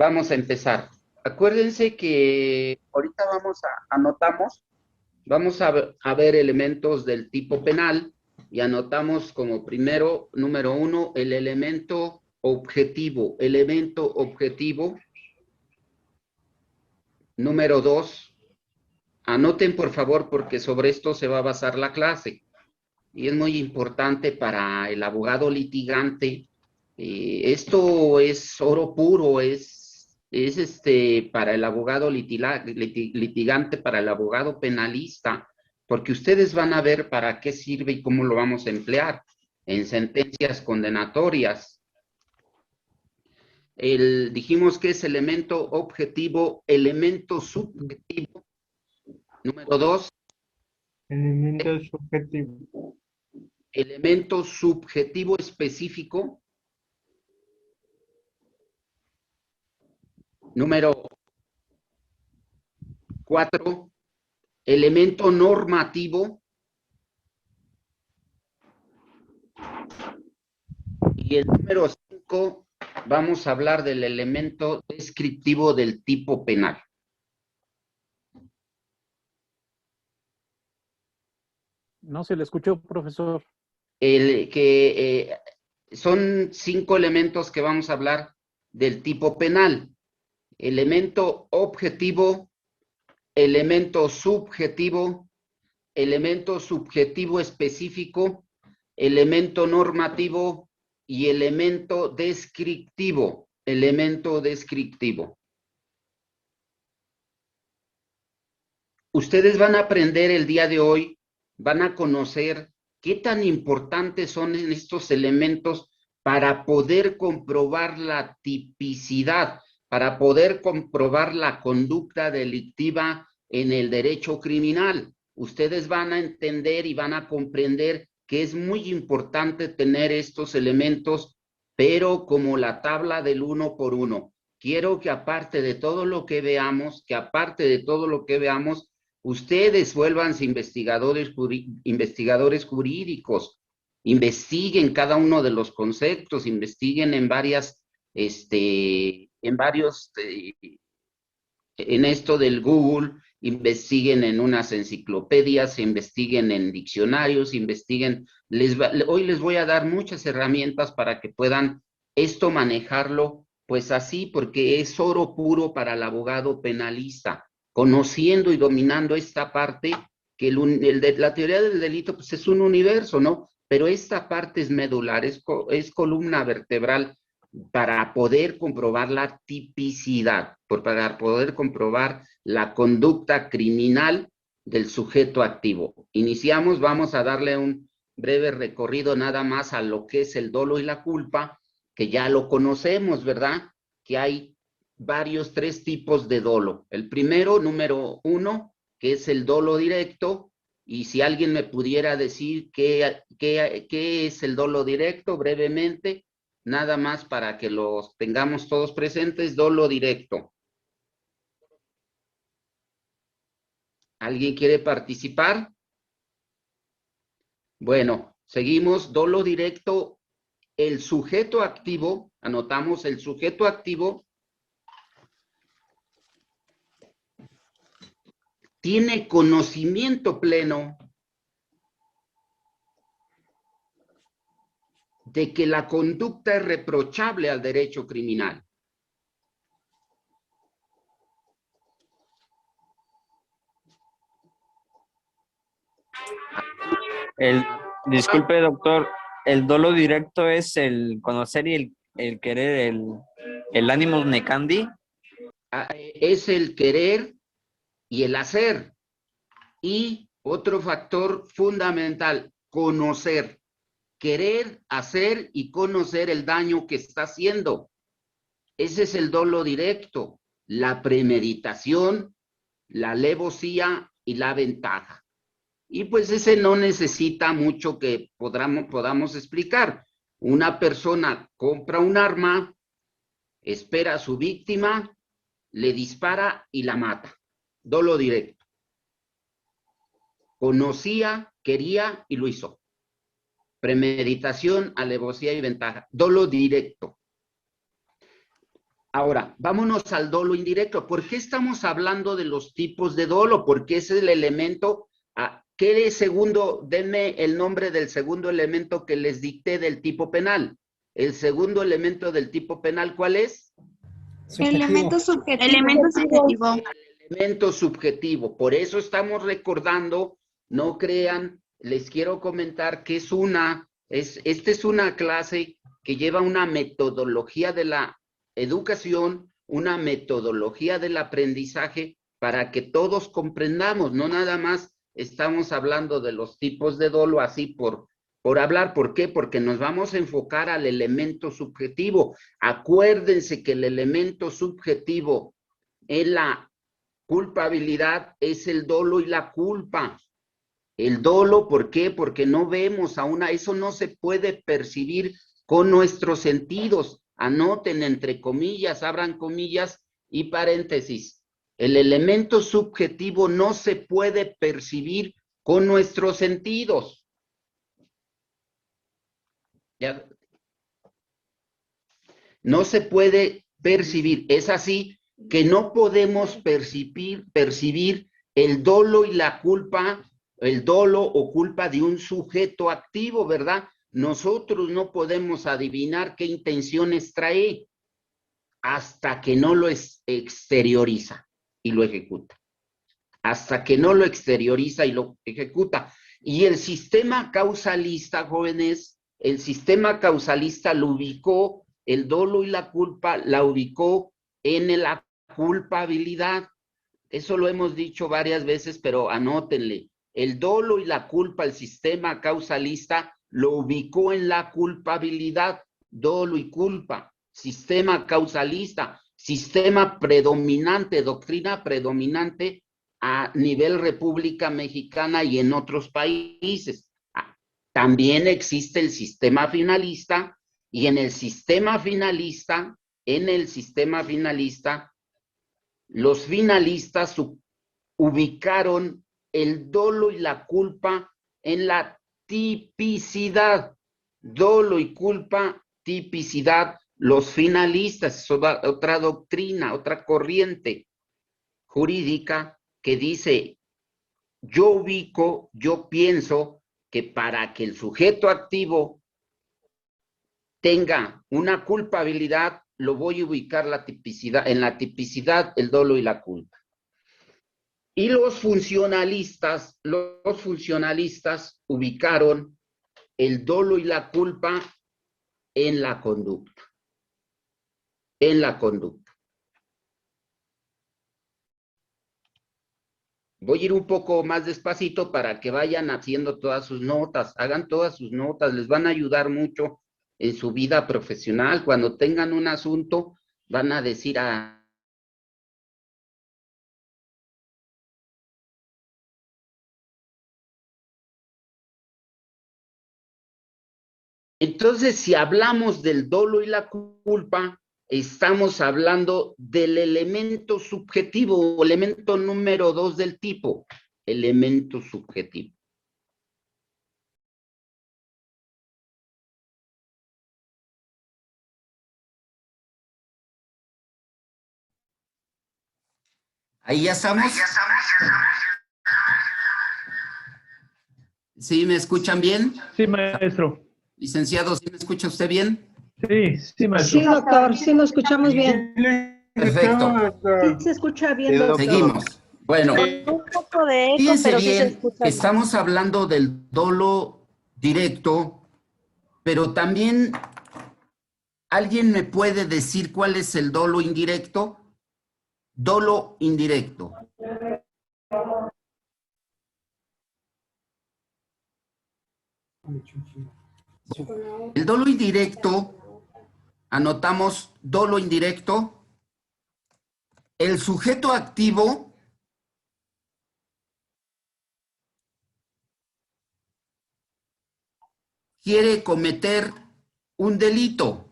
Vamos a empezar. Acuérdense que ahorita vamos a ver elementos del tipo penal y anotamos como primero, número uno, el elemento objetivo. Elemento objetivo. Número dos, anoten por favor porque sobre esto se va a basar la clase. Y es muy importante para el abogado litigante. Esto es oro puro, para el abogado litigante, para el abogado penalista, porque ustedes van a ver para qué sirve y cómo lo vamos a emplear en sentencias condenatorias. Dijimos que es elemento objetivo, elemento subjetivo. Número dos, Elemento subjetivo. elemento subjetivo específico. Número 4, elemento normativo. Y el número 5, vamos a hablar del elemento descriptivo del tipo penal. No se le escuchó, profesor. Son 5 elementos que vamos a hablar del tipo penal. Elemento objetivo, elemento subjetivo específico, elemento normativo y elemento descriptivo. Ustedes van a aprender el día de hoy, van a conocer qué tan importantes son estos elementos para poder comprobar la tipicidad, para poder comprobar la conducta delictiva en el derecho criminal. Ustedes van a entender y van a comprender que es muy importante tener estos elementos, pero como la tabla del 1 por 1. Quiero que aparte de todo lo que veamos, ustedes vuélvanse investigadores jurídicos, investiguen cada uno de los conceptos, investiguen en esto del Google, investiguen en unas enciclopedias, investiguen en diccionarios, hoy les voy a dar muchas herramientas para que puedan esto manejarlo, pues así, porque es oro puro para el abogado penalista, conociendo y dominando esta parte, que la teoría del delito pues es un universo, ¿no? Pero esta parte es medular, es columna vertebral para poder comprobar la tipicidad, para poder comprobar la conducta criminal del sujeto activo. Iniciamos, vamos a darle un breve recorrido nada más a lo que es el dolo y la culpa, que ya lo conocemos, ¿verdad? Que hay tres tipos de dolo. El primero, número 1, que es el dolo directo, y si alguien me pudiera decir qué es el dolo directo brevemente, nada más para que los tengamos todos presentes. Dolo directo. ¿Alguien quiere participar? Bueno, seguimos. Dolo directo, el sujeto activo, anotamos el sujeto activo, tiene conocimiento pleno de que la conducta es reprochable al derecho criminal. Disculpe, doctor, el dolo directo es el conocer y el querer, el animus necandi. Es el querer y el hacer. Y otro factor fundamental, conocer. Querer, hacer y conocer el daño que está haciendo. Ese es el dolo directo, la premeditación, la alevosía y la ventaja. Y pues ese no necesita mucho que podamos explicar. Una persona compra un arma, espera a su víctima, le dispara y la mata. Dolo directo. Conocía, quería y lo hizo. Premeditación, alevosía y ventaja. Dolo directo. Ahora, vámonos al dolo indirecto. ¿Por qué estamos hablando de los tipos de dolo? Porque es el elemento. ¿Qué segundo? Denme el nombre del segundo elemento que les dicté del tipo penal. El segundo elemento del tipo penal, ¿cuál es? Elemento subjetivo. Elemento subjetivo. Elemento subjetivo. Por eso estamos recordando, no crean, les quiero comentar que esta es una clase que lleva una metodología de la educación, una metodología del aprendizaje para que todos comprendamos, no nada más estamos hablando de los tipos de dolo así por hablar. ¿Por qué? Porque nos vamos a enfocar al elemento subjetivo. Acuérdense que el elemento subjetivo en la culpabilidad es el dolo y la culpa. El dolo, ¿por qué? Porque no vemos eso no se puede percibir con nuestros sentidos. Anoten entre comillas, abran comillas y paréntesis. El elemento subjetivo no se puede percibir con nuestros sentidos. ¿Ya? No se puede percibir. Es así que no podemos percibir el dolo y la culpa, el dolo o culpa de un sujeto activo, ¿verdad? Nosotros no podemos adivinar qué intenciones trae hasta que no lo exterioriza y lo ejecuta. Hasta que no lo exterioriza y lo ejecuta. Y el sistema causalista, jóvenes, el sistema causalista lo ubicó, el dolo y la culpa la ubicó en la culpabilidad. Eso lo hemos dicho varias veces, pero anótenle. El dolo y la culpa, el sistema causalista lo ubicó en la culpabilidad, dolo y culpa, sistema causalista, sistema predominante, doctrina predominante a nivel República Mexicana y en otros países. También existe el sistema finalista y en el sistema finalista, los finalistas ubicaron el dolo y la culpa en la tipicidad. Dolo y culpa, tipicidad. Los finalistas, otra doctrina, otra corriente jurídica que dice, yo pienso que para que el sujeto activo tenga una culpabilidad, lo voy a ubicar en la tipicidad, el dolo y la culpa. Y los funcionalistas ubicaron el dolo y la culpa en la conducta. En la conducta. Voy a ir un poco más despacito para que vayan haciendo todas sus notas, hagan todas sus notas, les van a ayudar mucho en su vida profesional. Cuando tengan un asunto, van a decir Entonces, si hablamos del dolo y la culpa, estamos hablando del elemento subjetivo, o elemento número 2 del tipo, elemento subjetivo. Ahí ya estamos. ¿Sí me escuchan bien? Sí, maestro. Licenciado, ¿sí me escucha usted bien? Sí, maestro. Sí, doctor, sí lo escuchamos bien. Perfecto. Sí se escucha bien, doctor. Seguimos. Bueno, Un poco de eco, fíjense pero sí se bien, escucha. estamos hablando del dolo directo, pero también, ¿alguien me puede decir cuál es el dolo indirecto? Dolo indirecto. El dolo indirecto, anotamos dolo indirecto. El sujeto activo quiere cometer un delito.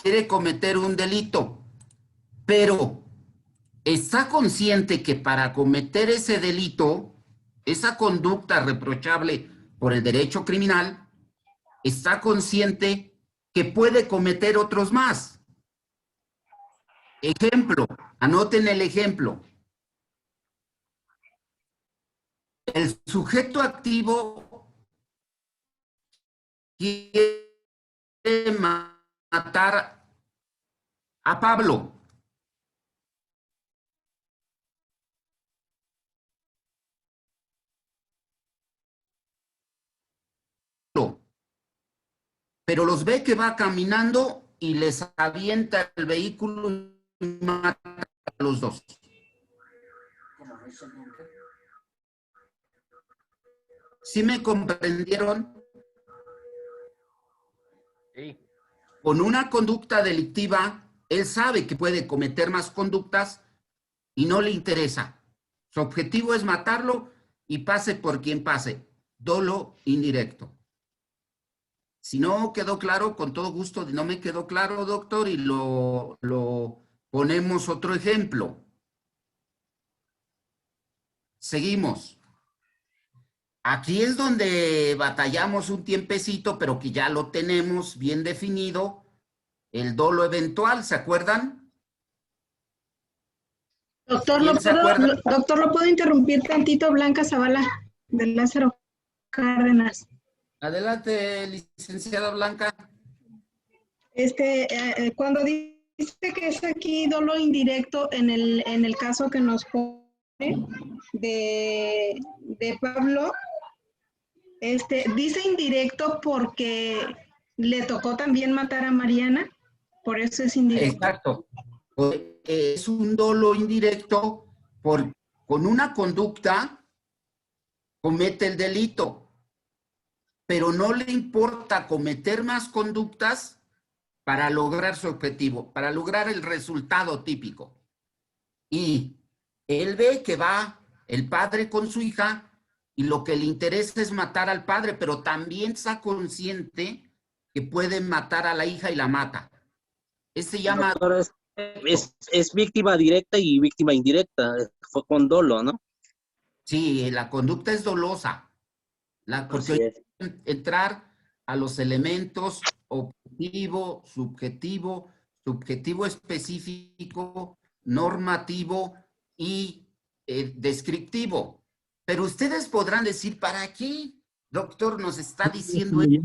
Quiere cometer un delito, pero está consciente que para cometer ese delito, esa conducta reprochable por el derecho criminal, está consciente que puede cometer otros más. Ejemplo, anoten el ejemplo. El sujeto activo quiere matar a Pablo. Pero los ve que va caminando y les avienta el vehículo y mata a los dos. ¿Sí me comprendieron? Sí. Con una conducta delictiva, él sabe que puede cometer más conductas y no le interesa. Su objetivo es matarlo y pase por quien pase. Dolo indirecto. Si no quedó claro, con todo gusto, no me quedó claro, doctor, y lo ponemos otro ejemplo. Seguimos. Aquí es donde batallamos un tiempecito, pero que ya lo tenemos bien definido, el dolo eventual, ¿se acuerdan? Doctor, ¿Quién se acuerda? ¿lo puedo interrumpir tantito? Blanca Zavala, de Lázaro Cárdenas. Adelante, licenciada Blanca. Cuando dice que es aquí dolo indirecto en el caso que nos pone de Pablo, dice indirecto porque le tocó también matar a Mariana, por eso es indirecto. Exacto. Es un dolo indirecto por con una conducta comete el delito, pero no le importa cometer más conductas para lograr su objetivo, para lograr el resultado típico. Y él ve que va el padre con su hija y lo que le interesa es matar al padre, pero también está consciente que puede matar a la hija y la mata. Este se llama... Doctor, es víctima directa y víctima indirecta. Fue con dolo, ¿no? Sí, la conducta es dolosa. Porque hoy entrar a los elementos objetivo, subjetivo específico, normativo y descriptivo. Pero ustedes podrán decir, ¿para qué, doctor, nos está diciendo esto?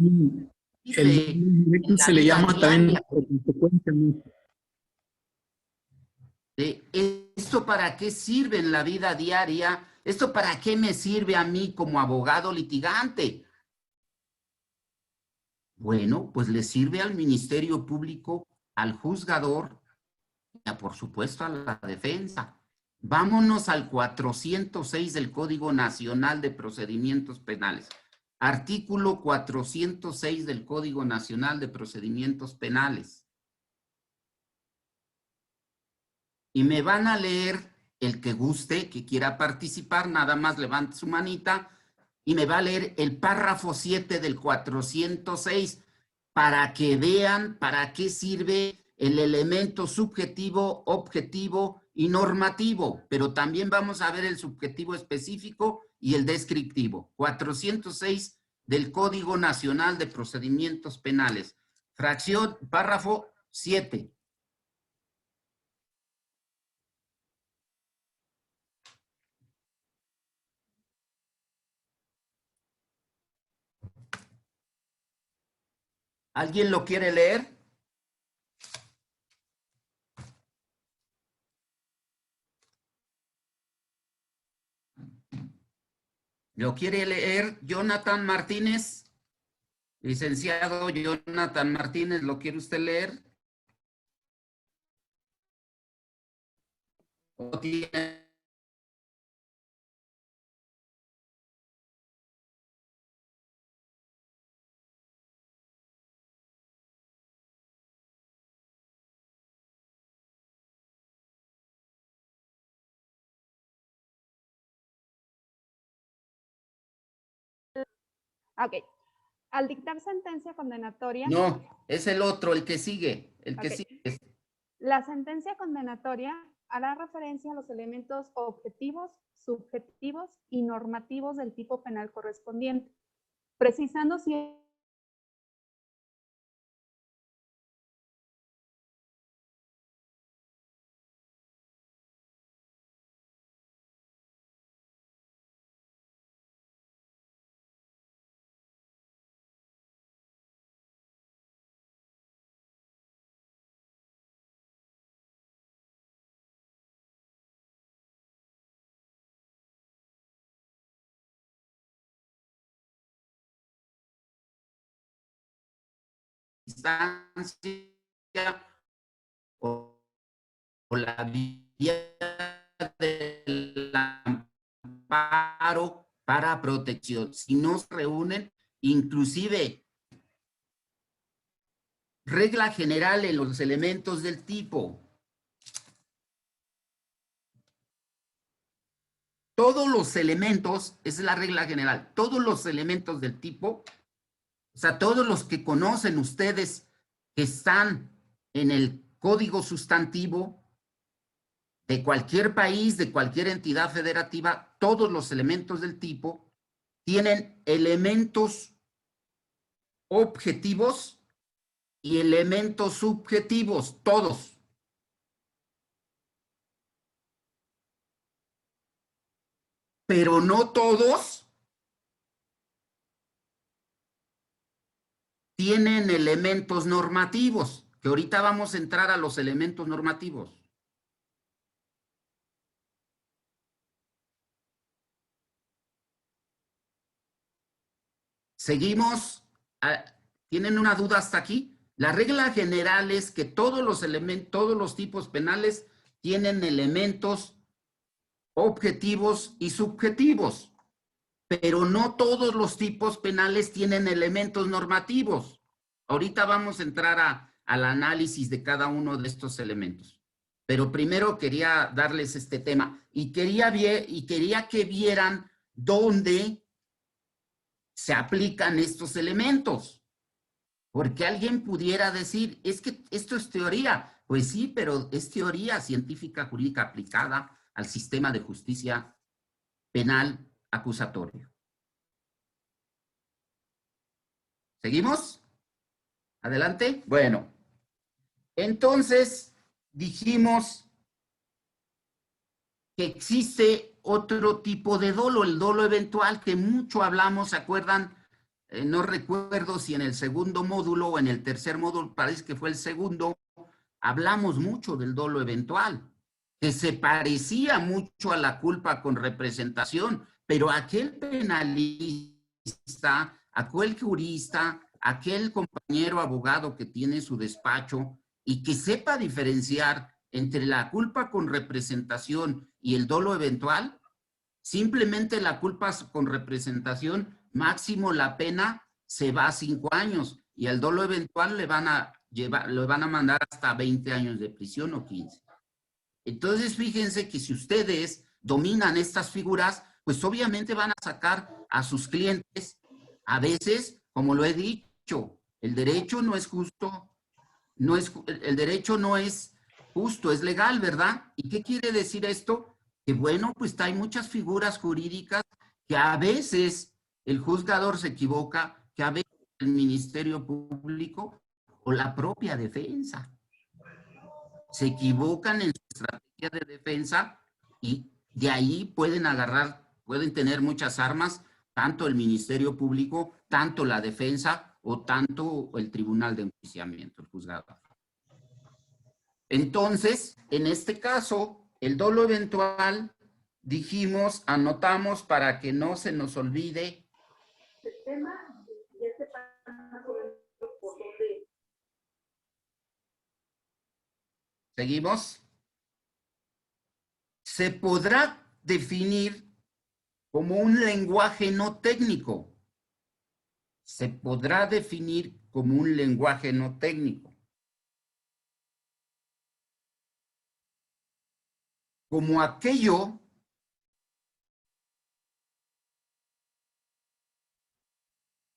Se le llama también por consecuencia. ¿Esto para qué sirve en la vida diaria? ¿Esto para qué me sirve a mí como abogado litigante? Bueno, pues le sirve al Ministerio Público, al juzgador y, por supuesto, a la defensa. Vámonos al 406 del Código Nacional de Procedimientos Penales. Artículo 406 del Código Nacional de Procedimientos Penales. Y me van a leer, el que guste, que quiera participar, nada más levante su manita, y me va a leer el párrafo 7 del 406 para que vean para qué sirve el elemento subjetivo, objetivo y normativo, pero también vamos a ver el subjetivo específico y el descriptivo. 406 del Código Nacional de Procedimientos Penales. Fracción, párrafo 7. ¿Alguien lo quiere leer? ¿Lo quiere leer Jonathan Martínez? Licenciado Jonathan Martínez, ¿lo quiere usted leer? ¿O tiene? Ok. Al dictar sentencia condenatoria. No, es el otro, el que sigue. El que sigue. La sentencia condenatoria hará referencia a los elementos objetivos, subjetivos y normativos del tipo penal correspondiente, precisando si instancia o la vía del amparo para protección. Si no se reúnen, inclusive regla general en los elementos del tipo. Todos los elementos, esa es la regla general, todos los elementos del tipo, o sea, todos los que conocen ustedes que están en el código sustantivo de cualquier país, de cualquier entidad federativa, todos los elementos del tipo tienen elementos objetivos y elementos subjetivos, todos. Pero no todos tienen elementos normativos, que ahorita vamos a entrar a los elementos normativos. Seguimos. ¿Tienen una duda hasta aquí? La regla general es que todos los elementos, todos los tipos penales tienen elementos objetivos y subjetivos, pero no todos los tipos penales tienen elementos normativos. Ahorita vamos a entrar al análisis de cada uno de estos elementos. Pero primero quería darles este tema y quería que vieran dónde se aplican estos elementos. Porque alguien pudiera decir, es que esto es teoría. Pues sí, pero es teoría científica jurídica aplicada al sistema de justicia penal acusatorio. ¿Seguimos? ¿Adelante? Bueno, entonces dijimos que existe otro tipo de dolo, el dolo eventual, que mucho hablamos, ¿se acuerdan? No recuerdo si en el segundo módulo o en el tercer módulo, parece que fue el segundo, hablamos mucho del dolo eventual, que se parecía mucho a la culpa con representación, pero aquel penalista, aquel jurista, aquel compañero abogado que tiene su despacho y que sepa diferenciar entre la culpa con representación y el dolo eventual, simplemente la culpa con representación, máximo la pena se va a 5 años y al dolo eventual le van a mandar hasta 20 años de prisión o 15. Entonces, fíjense que si ustedes dominan estas figuras, pues obviamente van a sacar a sus clientes. A veces, como lo he dicho, el derecho no es justo, el derecho no es justo, es legal, ¿verdad? ¿Y qué quiere decir esto? Que bueno, pues hay muchas figuras jurídicas que a veces el juzgador se equivoca, que a veces el Ministerio Público o la propia defensa se equivocan en su estrategia de defensa y de ahí pueden tener muchas armas, tanto el Ministerio Público, tanto la defensa o tanto el Tribunal de Enjuiciamiento, el juzgado. Entonces, en este caso, el dolo eventual, dijimos, anotamos para que no se nos olvide. ¿Seguimos? Se podrá definir como un lenguaje no técnico. Se podrá definir como un lenguaje no técnico. Como aquello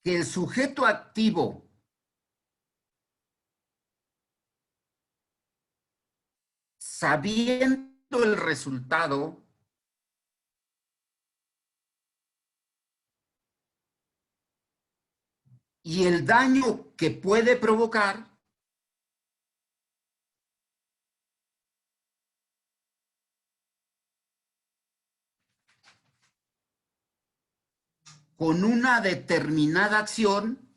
que el sujeto activo sabiendo el resultado y el daño que puede provocar, con una determinada acción,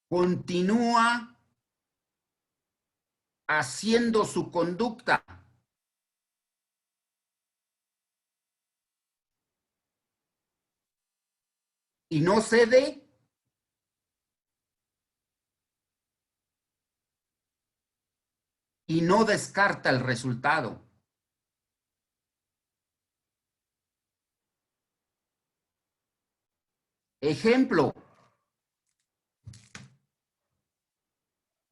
continúa haciendo su conducta. y no cede, y no descarta el resultado. Ejemplo.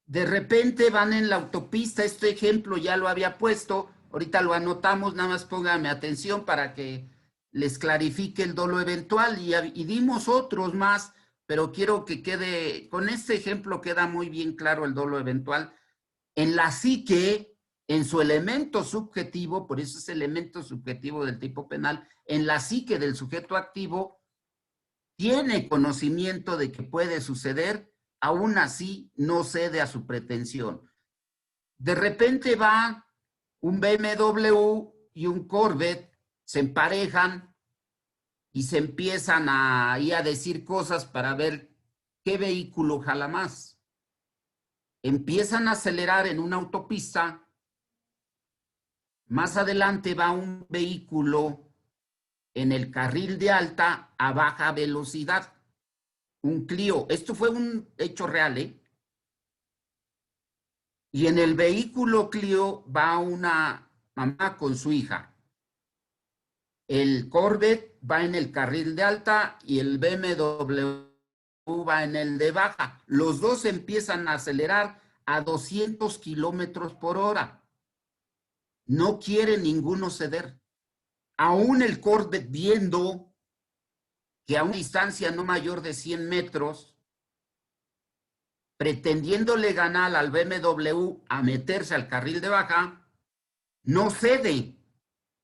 De repente van en la autopista, este ejemplo ya lo había puesto, ahorita lo anotamos, nada más pónganme atención para que les clarifique el dolo eventual y dimos otros más, pero quiero que quede, con este ejemplo queda muy bien claro el dolo eventual. En la psique, en su elemento subjetivo, por eso es elemento subjetivo del tipo penal, en la psique del sujeto activo, tiene conocimiento de que puede suceder, aún así no cede a su pretensión. De repente va un BMW y un Corvette, se emparejan y se empiezan ahí a decir cosas para ver qué vehículo jala más. Empiezan a acelerar en una autopista, más adelante va un vehículo en el carril de alta a baja velocidad, un Clio. Esto fue un hecho real, ¿eh? Y en el vehículo Clio va una mamá con su hija. El Corvette va en el carril de alta y el BMW va en el de baja. Los dos empiezan a acelerar a 200 kilómetros por hora. No quiere ninguno ceder. Aún el Corvette, viendo que a una distancia no mayor de 100 metros, pretendiéndole ganar al BMW a meterse al carril de baja, no cede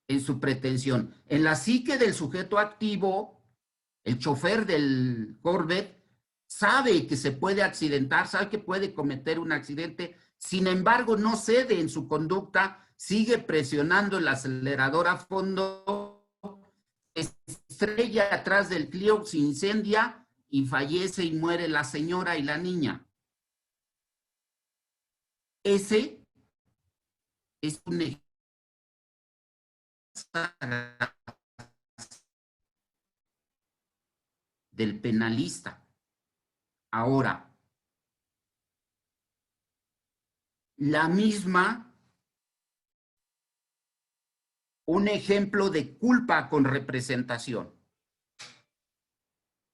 en su pretensión. En la psique del sujeto activo, el chofer del Corvette sabe que se puede accidentar, sabe que puede cometer un accidente, sin embargo no cede en su conducta, sigue presionando el acelerador a fondo, estrella atrás del Clio, se incendia y fallece y muere la señora y la niña. Ese es un ejemplo del penalista. Ahora, la misma, un ejemplo de culpa con representación.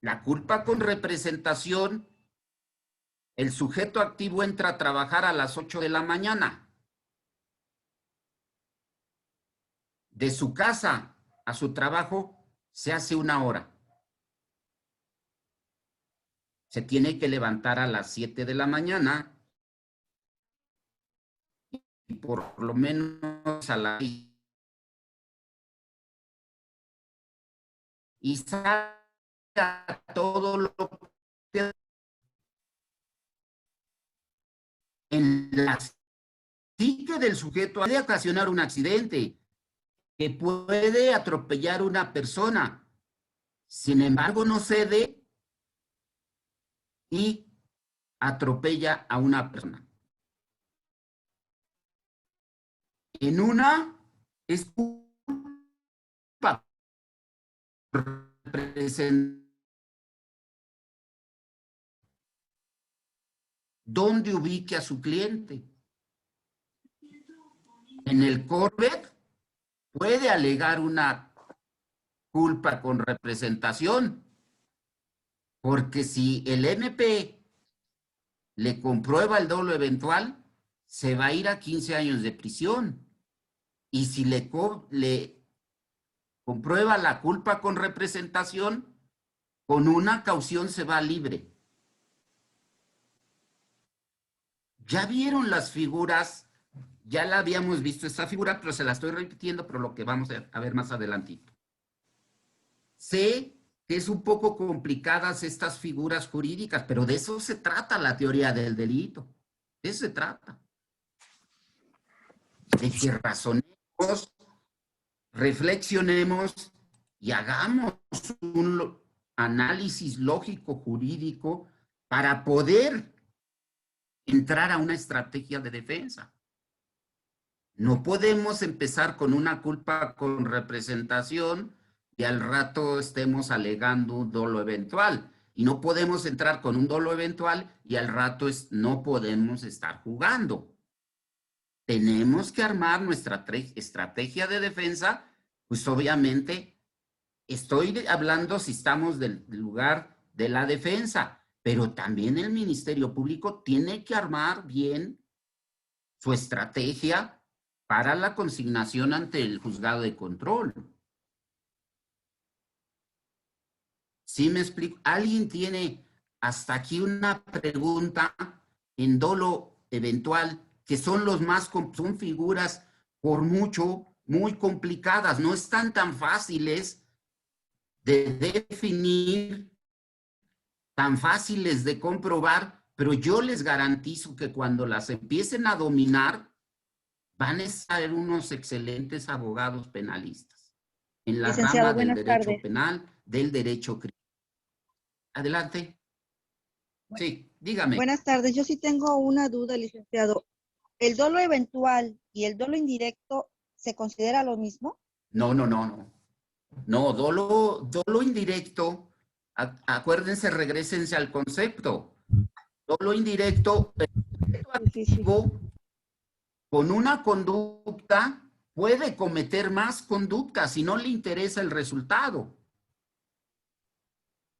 La culpa con representación, el sujeto activo entra a trabajar a las 8 de la mañana. De su casa a su trabajo se hace 1 hora. Se tiene que levantar a las 7 de la mañana y por lo menos a las 6. Y saca todo lo que en la psique del sujeto puede ocasionar un accidente, que puede atropellar a una persona. Sin embargo, no cede y atropella a una persona. En una es culpa. ¿Dónde ubique a su cliente? En el Corvette puede alegar una culpa con representación, porque si el MP le comprueba el dolo eventual, se va a ir a 15 años de prisión. Y si le comprueba la culpa con representación, con una caución se va libre. Ya vieron las figuras, ya la habíamos visto esta figura, pero se la estoy repitiendo, pero lo que vamos a ver más adelantito. Sé que es un poco complicadas estas figuras jurídicas, pero de eso se trata la teoría del delito. De eso se trata. De que razonemos, reflexionemos y hagamos un análisis lógico jurídico para poder entrar a una estrategia de defensa. No podemos empezar con una culpa con representación y al rato estemos alegando un dolo eventual. Y no podemos entrar con un dolo eventual y al rato no podemos estar jugando. Tenemos que armar nuestra estrategia de defensa, pues obviamente estoy hablando si estamos del lugar de la defensa, pero también el Ministerio Público tiene que armar bien su estrategia para la consignación ante el juzgado de control. ¿Sí me explico? ¿Alguien tiene hasta aquí una pregunta en dolo eventual, que son los más, son figuras por mucho muy complicadas, no están tan fáciles de definir, tan fáciles de comprobar, pero yo les garantizo que cuando las empiecen a dominar, van a ser unos excelentes abogados penalistas en la rama del derecho penal, del derecho criminal. Adelante. Sí, dígame. Buenas tardes. Yo sí tengo una duda, licenciado. ¿El dolo eventual y el dolo indirecto se considera lo mismo? No. No, dolo indirecto, acuérdense, regrésense al concepto. Dolo indirecto, activo, con una conducta, puede cometer más conductas si no le interesa el resultado.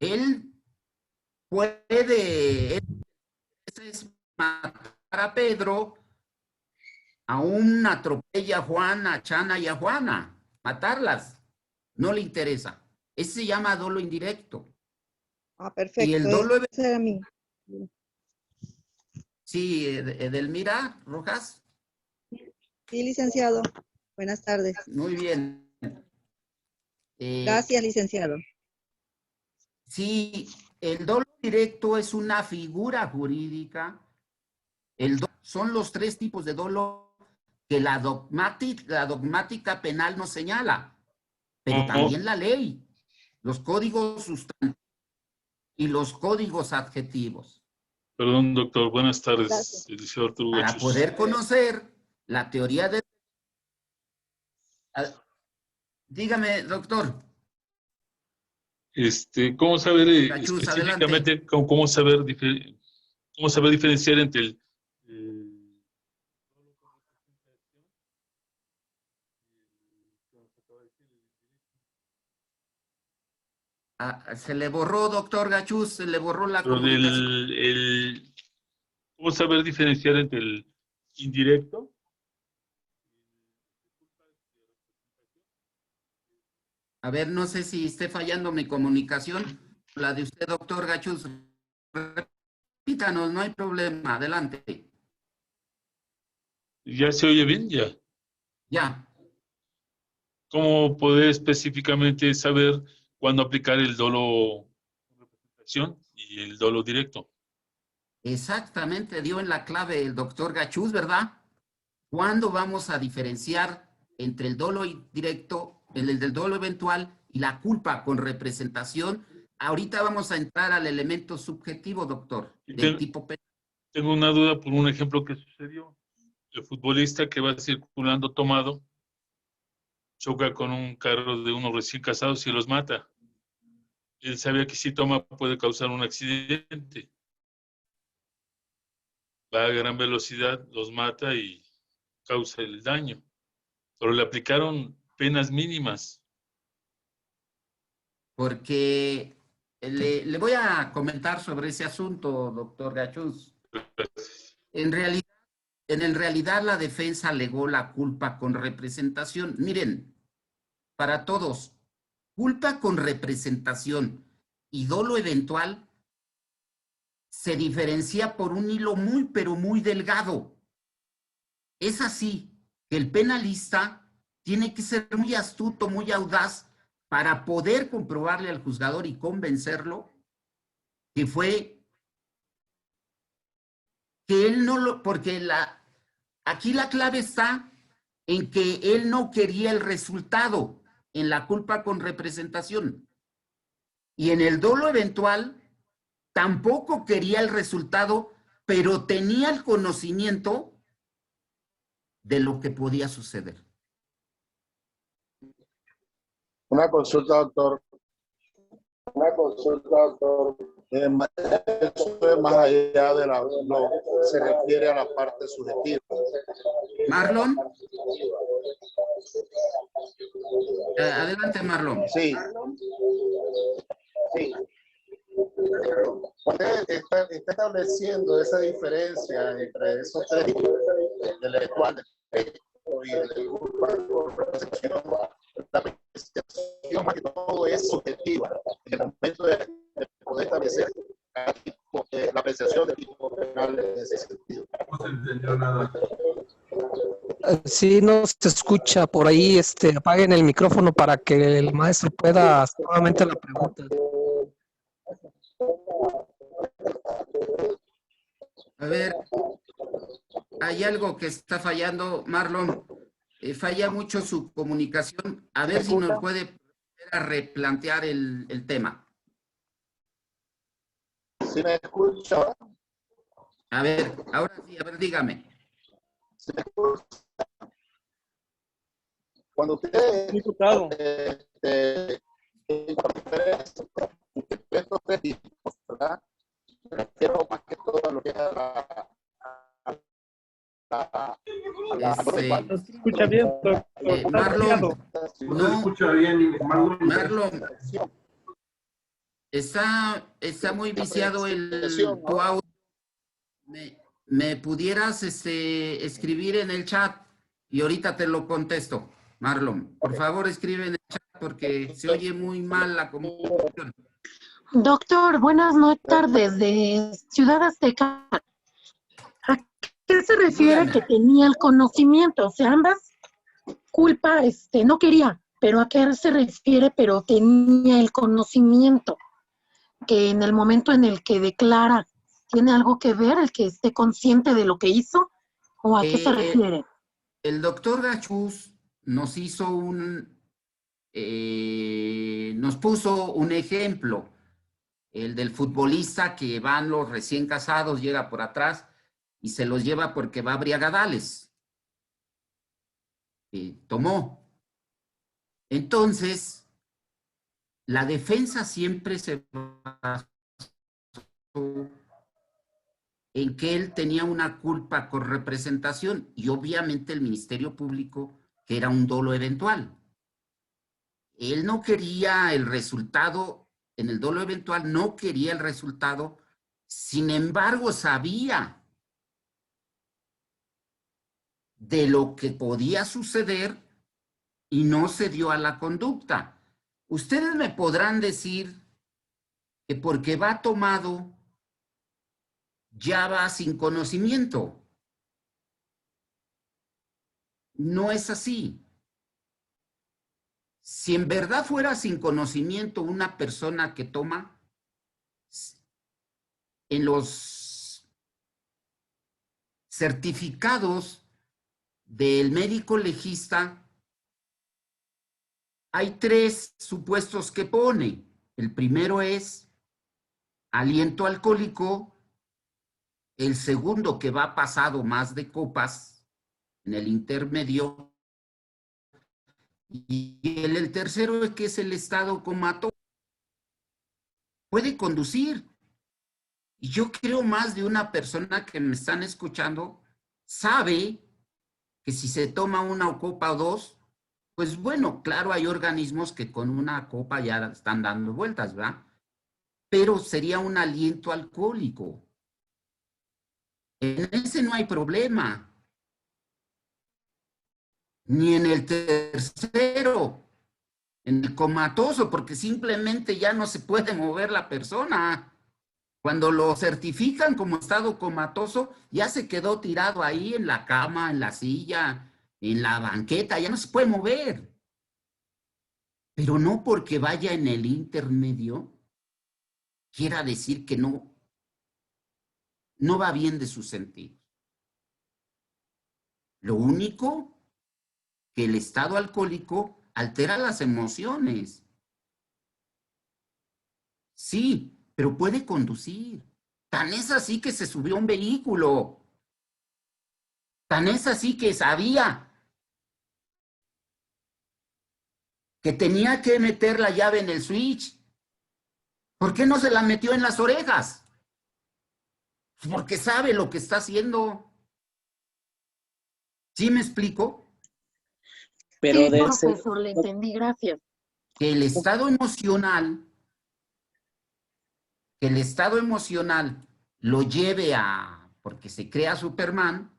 Él puede matar a Pedro, aún atropella a Juan, a Chana y a Juana, matarlas, no le interesa. Ese se llama dolo indirecto. Ah, perfecto. Y el dolo ese era mío. Sí, Edelmira Rojas. Sí, licenciado. Buenas tardes. Muy bien. Gracias, licenciado. Sí, el dolo directo es una figura jurídica. Son los tres tipos de dolo que la dogmática penal nos señala, pero también la ley, los códigos sustantivos y los códigos adjetivos. Perdón, doctor. Buenas tardes. Para poder conocer la teoría de... Dígame, doctor. ¿Cómo saber Gachús, específicamente, cómo saber diferenciar entre el se le borró, doctor Gachús, se le borró la comunicación. ¿Cómo saber diferenciar entre el indirecto? A ver, no sé si esté fallando mi comunicación, la de usted, doctor Gachús. Repítanos, no hay problema, adelante. ¿Ya se oye bien? Ya. Ya. ¿Cómo poder específicamente saber cuándo aplicar el dolo representación y el dolo directo? Exactamente, dio en la clave el doctor Gachús, ¿verdad? ¿Cuándo vamos a diferenciar entre el dolo directo, el del dolo eventual y la culpa con representación? Ahorita vamos a entrar al elemento subjetivo, doctor, del tipo penal. Tengo una duda por un ejemplo que sucedió. El futbolista que va circulando tomado choca con un carro de unos recién casados y los mata. Él sabía que si toma puede causar un accidente. Va a gran velocidad, los mata y causa el daño. Pero le aplicaron penas mínimas. Porque le voy a comentar sobre ese asunto, doctor Gachús. En realidad la defensa alegó la culpa con representación. Miren, para todos, culpa con representación y dolo eventual se diferencia por un hilo muy, pero muy delgado. Es así que el penalista tiene que ser muy astuto, muy audaz para poder comprobarle al juzgador y convencerlo que fue que él no lo, porque aquí la clave está en que él no quería el resultado en la culpa con representación. Y en el dolo eventual tampoco quería el resultado, pero tenía el conocimiento de lo que podía suceder. Una consulta, doctor. Eso es más allá de se refiere a la parte subjetiva. Marlon. Adelante, Marlon. Sí. Usted está estableciendo esa diferencia entre esos tres tipos, del eventual, y el la apreciación más que todo es subjetiva. En el momento de poder establecer la apreciación del tipo penal en ese sentido. No se entendió nada. Sí, no se escucha por ahí, apaguen el micrófono para que el maestro pueda hacer nuevamente la pregunta. A ver, hay algo que está fallando, Marlon. Falla mucho su comunicación. A ver si nos puede replantear el tema. ¿Sí me escucha? A ver, ahora sí, a ver, dígame. ¿Sí me escucha? Cuando usted diputado, estos tres tipos, ¿verdad? Me refiero más que todo a lo que es no se escucha bien, doctor. Marlon, No se escucha bien, Marlon, está muy viciado tu audio. ¿Me pudieras escribir en el chat? Y ahorita te lo contesto. Marlon, por favor, escribe en el chat porque se oye muy mal la comunicación. Doctor, buenas tardes de Ciudad Azteca. ¿A qué se refiere que tenía el conocimiento? O sea, ambas culpa, no quería, pero ¿a qué se refiere? Pero tenía el conocimiento, que en el momento en el que declara, ¿tiene algo que ver el que esté consciente de lo que hizo? ¿O a qué se refiere? El doctor Gachús nos hizo nos puso un ejemplo, el del futbolista que van los recién casados, llega por atrás y se los lleva porque va a briagadales. Tomó. Entonces, la defensa siempre se basó en que él tenía una culpa con representación y obviamente el Ministerio Público, que era un dolo eventual. Él no quería el resultado, en el dolo eventual no quería el resultado, sin embargo sabía de lo que podía suceder y no se dio a la conducta. Ustedes me podrán decir que porque va tomado, ya va sin conocimiento. No es así. Si en verdad fuera sin conocimiento una persona que toma, en los certificados del médico legista hay 3 supuestos que pone. El primero es aliento alcohólico, el segundo que va pasado más de copas, en el intermedio, y el tercero es que es el estado comatoso. Puede conducir. Y yo creo más de una persona que me están escuchando sabe que si se toma una copa o 2, pues bueno, claro, hay organismos que con una copa ya están dando vueltas, ¿verdad? Pero sería un aliento alcohólico. En ese no hay problema. Ni en el tercero, en el comatoso, porque simplemente ya no se puede mover la persona. Cuando lo certifican como estado comatoso, ya se quedó tirado ahí en la cama, en la silla, en la banqueta, ya no se puede mover. Pero no porque vaya en el intermedio, quiera decir que no va bien de su sentido. Lo único que el estado alcohólico altera las emociones. Sí, pero puede conducir. Tan es así que se subió a un vehículo. Tan es así que sabía que tenía que meter la llave en el switch. ¿Por qué no se la metió en las orejas? Porque sabe lo que está haciendo. ¿Sí me explico? Pero Sí, de profesor, le entendí, gracias. Que el estado emocional, lo lleve a, porque se crea Superman,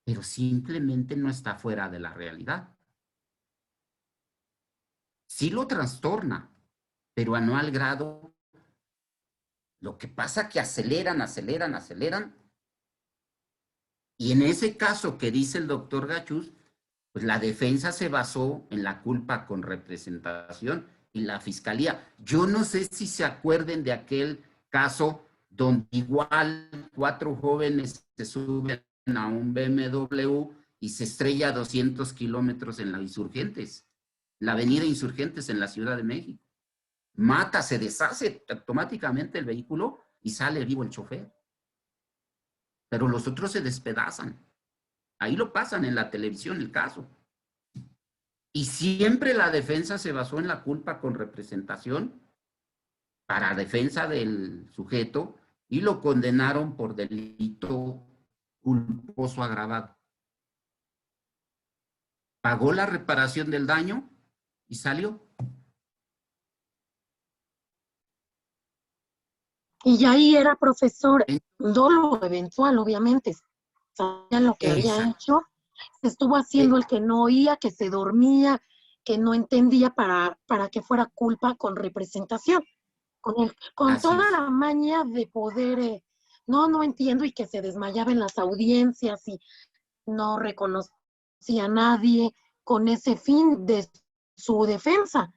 pero simplemente no está fuera de la realidad. Sí lo trastorna, pero a no al grado. Lo que pasa que aceleran, y en ese caso que dice el doctor Gachús, pues la defensa se basó en la culpa con representación y la fiscalía. Yo no sé si se acuerden de aquel caso donde igual 4 jóvenes se suben a un BMW y se estrella a 200 kilómetros en la Insurgentes, la avenida Insurgentes en la Ciudad de México. Mata, se deshace automáticamente el vehículo y sale vivo el chofer. Pero los otros se despedazan. Ahí lo pasan en la televisión el caso. Y siempre la defensa se basó en la culpa con representación para defensa del sujeto y lo condenaron por delito culposo agravado. Pagó la reparación del daño y salió. Y ahí era profesor, dolo eventual, obviamente. Sabía lo que había hecho. Se estuvo haciendo el que no oía, que se dormía, que no entendía para que fuera culpa con representación. Con toda la maña de poder, no entiendo, y que se desmayaba en las audiencias y no reconocía a nadie con ese fin de su defensa.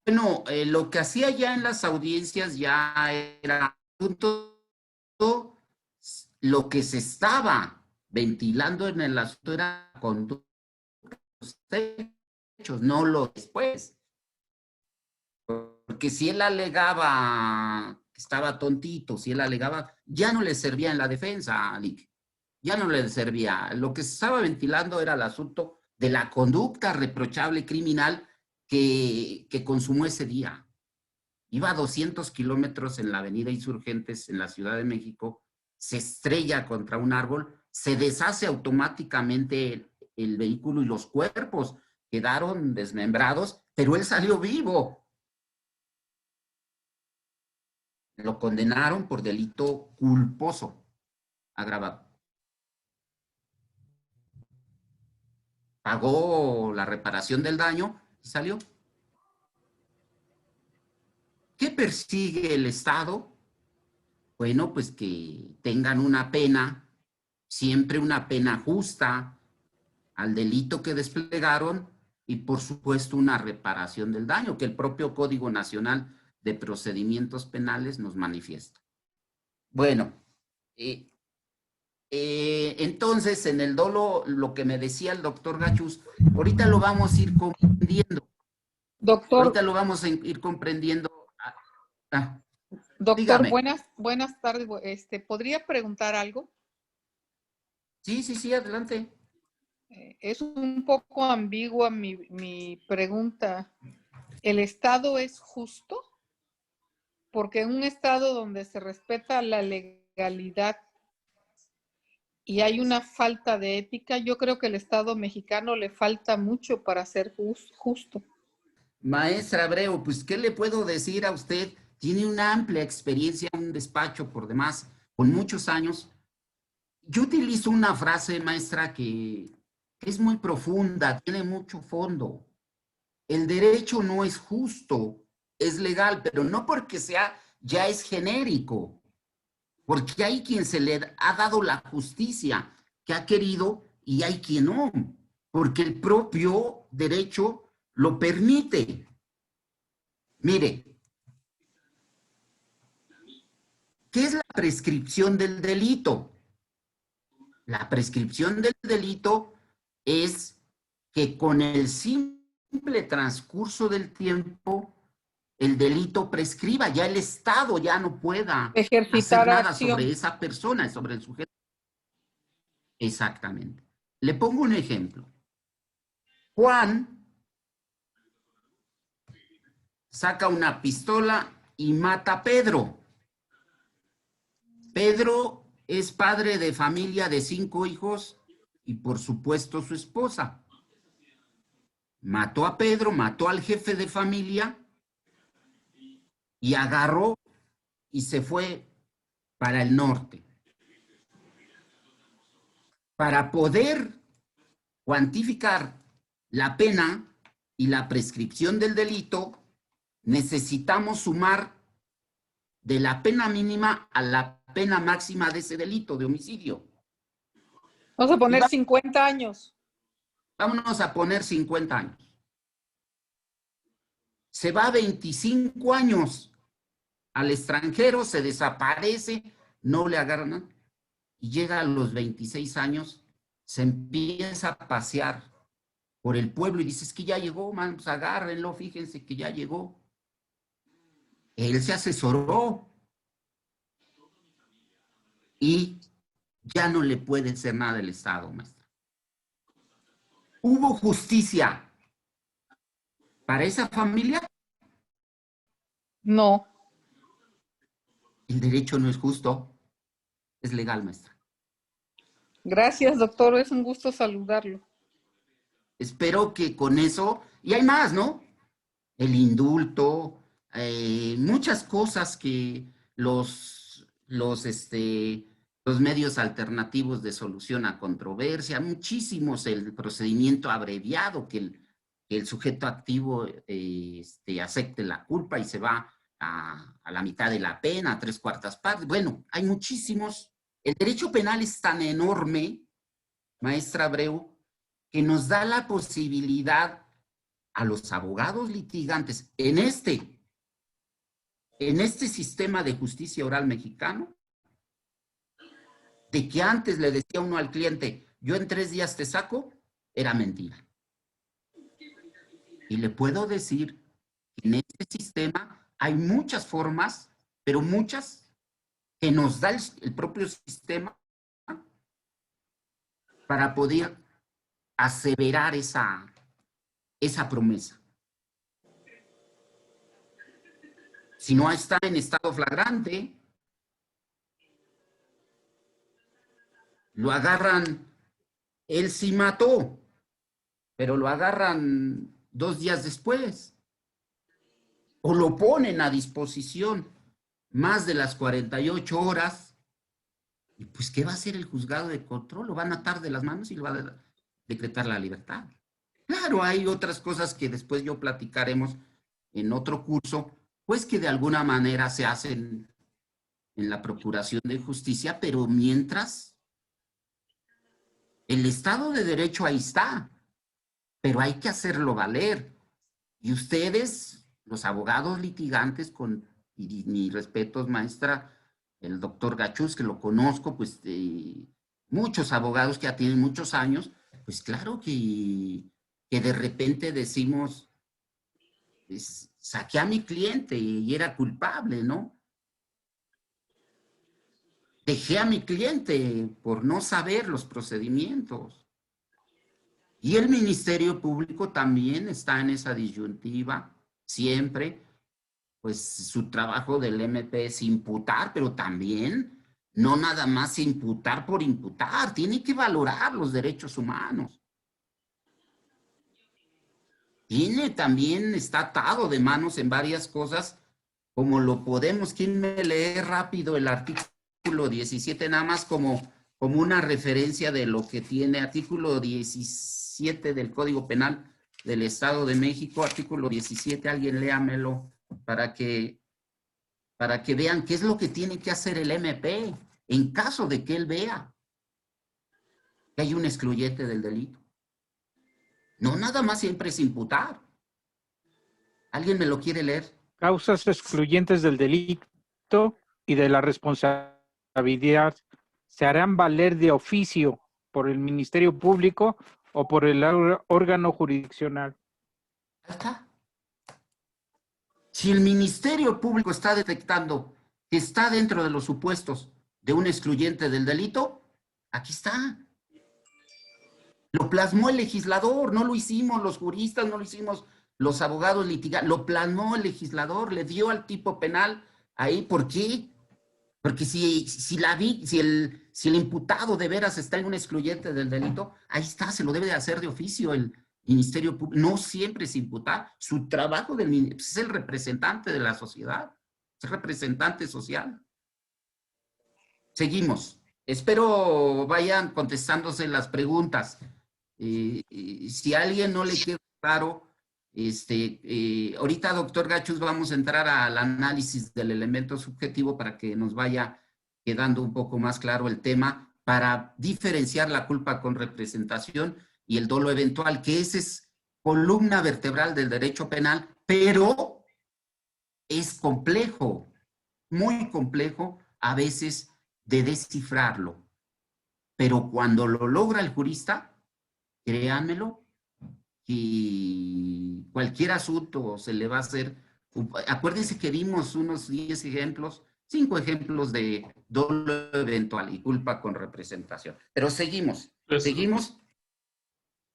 Bueno, lo que hacía ya en las audiencias ya era lo que se estaba ventilando en el asunto era conducta hechos, no lo después. Porque si él alegaba que estaba tontito, si él alegaba, ya no le servía en la defensa, Lick. Ya no le servía. Lo que se estaba ventilando era el asunto de la conducta reprochable criminal que consumó ese día. Iba a 200 kilómetros en la avenida Insurgentes en la Ciudad de México, se estrella contra un árbol, se deshace automáticamente el vehículo y los cuerpos quedaron desmembrados, pero él salió vivo. Lo condenaron por delito culposo agravado. Pagó la reparación del daño y salió. ¿Qué persigue el Estado? Bueno, pues que tengan una pena, siempre una pena justa al delito que desplegaron y por supuesto una reparación del daño que el propio Código Nacional de Procedimientos Penales nos manifiesta. Bueno, entonces en el dolo, lo que me decía el doctor Gachús, ahorita lo vamos a ir comprendiendo. Doctor. Ahorita lo vamos a ir comprendiendo. Doctor, dígame. buenas tardes. ¿Podría preguntar algo? Sí, adelante. Es un poco ambigua mi pregunta. ¿El Estado es justo? Porque en un Estado donde se respeta la legalidad y hay una falta de ética, yo creo que el Estado mexicano le falta mucho para ser justo. Maestra Abreu, pues, ¿qué le puedo decir a usted? Tiene una amplia experiencia, un despacho por demás, con muchos años. Yo utilizo una frase, maestra, que es muy profunda, tiene mucho fondo. El derecho no es justo, es legal, pero no porque sea, ya es genérico. Porque hay quien se le ha dado la justicia que ha querido y hay quien no. Porque el propio derecho lo permite. Mire, ¿qué es la prescripción del delito? La prescripción del delito es que con el simple transcurso del tiempo, el delito prescriba, ya el Estado ya no pueda hacer nada sobre esa persona, sobre el sujeto. Exactamente. Le pongo un ejemplo. Juan saca una pistola y mata a Pedro. Pedro es padre de familia de 5 hijos y por supuesto su esposa. Mató a Pedro, mató al jefe de familia y agarró y se fue para el norte. Para poder cuantificar la pena y la prescripción del delito, necesitamos sumar de la pena mínima a la pena máxima de ese delito de homicidio. Vamos a poner 50 años. Vámonos a poner 50 años. Se va 25 años al extranjero, se desaparece, no le agarran nada. Y llega a los 26 años, se empieza a pasear por el pueblo y dice, es que ya llegó, man, pues agárrenlo, fíjense que ya llegó. Él se asesoró y ya no le puede hacer nada el Estado, maestra. ¿Hubo justicia para esa familia? No. El derecho no es justo, es legal, maestra. Gracias, doctor. Es un gusto saludarlo. Espero que con eso, y hay más, ¿no? El indulto, muchas cosas que los medios alternativos de solución a controversia, muchísimos, el procedimiento abreviado, que el sujeto activo acepte la culpa y se va a la mitad de la pena, a 3/4 partes. Bueno, hay muchísimos. El derecho penal es tan enorme, maestra Abreu, que nos da la posibilidad a los abogados litigantes en este sistema de justicia oral mexicano, de que antes le decía uno al cliente, yo en 3 días te saco, era mentira. Y le puedo decir que en este sistema hay muchas formas, pero muchas que nos da el propio sistema para poder aseverar esa promesa. Si no está en estado flagrante, lo agarran, él sí mató, pero lo agarran 2 días después. O lo ponen a disposición más de las 48 horas. Y pues, ¿qué va a hacer el juzgado de control? Lo van a atar de las manos y lo va a decretar la libertad. Claro, hay otras cosas que después yo platicaremos en otro curso, pues que de alguna manera se hacen en la Procuración de Justicia, pero mientras el Estado de Derecho ahí está, pero hay que hacerlo valer. Y ustedes, los abogados litigantes, y mis respetos, maestra, el doctor Gachús, que lo conozco, pues muchos abogados que ya tienen muchos años, pues claro que de repente decimos, pues, saqué a mi cliente y era culpable, ¿no? Dejé a mi cliente por no saber los procedimientos. Y el Ministerio Público también está en esa disyuntiva, siempre. Pues su trabajo del MP es imputar, pero también no nada más imputar por imputar, tiene que valorar los derechos humanos. También está atado de manos en varias cosas, como lo podemos, ¿quién me lee rápido el artículo 17? Nada más como una referencia de lo que tiene artículo 17 del Código Penal del Estado de México, artículo 17, alguien léamelo para que vean qué es lo que tiene que hacer el MP en caso de que él vea que hay un excluyente del delito. No nada más siempre es imputar. ¿Alguien me lo quiere leer? Causas excluyentes del delito y de la responsabilidad se harán valer de oficio por el Ministerio Público o por el órgano jurisdiccional. Ahí está. Si el Ministerio Público está detectando que está dentro de los supuestos de un excluyente del delito, aquí está. Lo plasmó el legislador, no lo hicimos los juristas, no lo hicimos los abogados litigantes, lo plasmó el legislador, le dio al tipo penal ahí. ¿Por qué? Porque si el imputado de veras está en un excluyente del delito, ahí está, se lo debe de hacer de oficio el Ministerio Público. No siempre es imputar. Su trabajo es el representante de la sociedad, es representante social. Seguimos. Espero vayan contestándose las preguntas. Si a alguien no le queda claro, ahorita, doctor Gachus, vamos a entrar al análisis del elemento subjetivo para que nos vaya quedando un poco más claro el tema, para diferenciar la culpa con representación y el dolo eventual, que ese es columna vertebral del derecho penal, pero es complejo, muy complejo a veces de descifrarlo. Pero cuando lo logra el jurista, créanmelo, que cualquier asunto se le va a hacer. Acuérdense que dimos unos 10 ejemplos, 5 ejemplos de dolo eventual y culpa con representación. Pero seguimos. ¿Seguimos?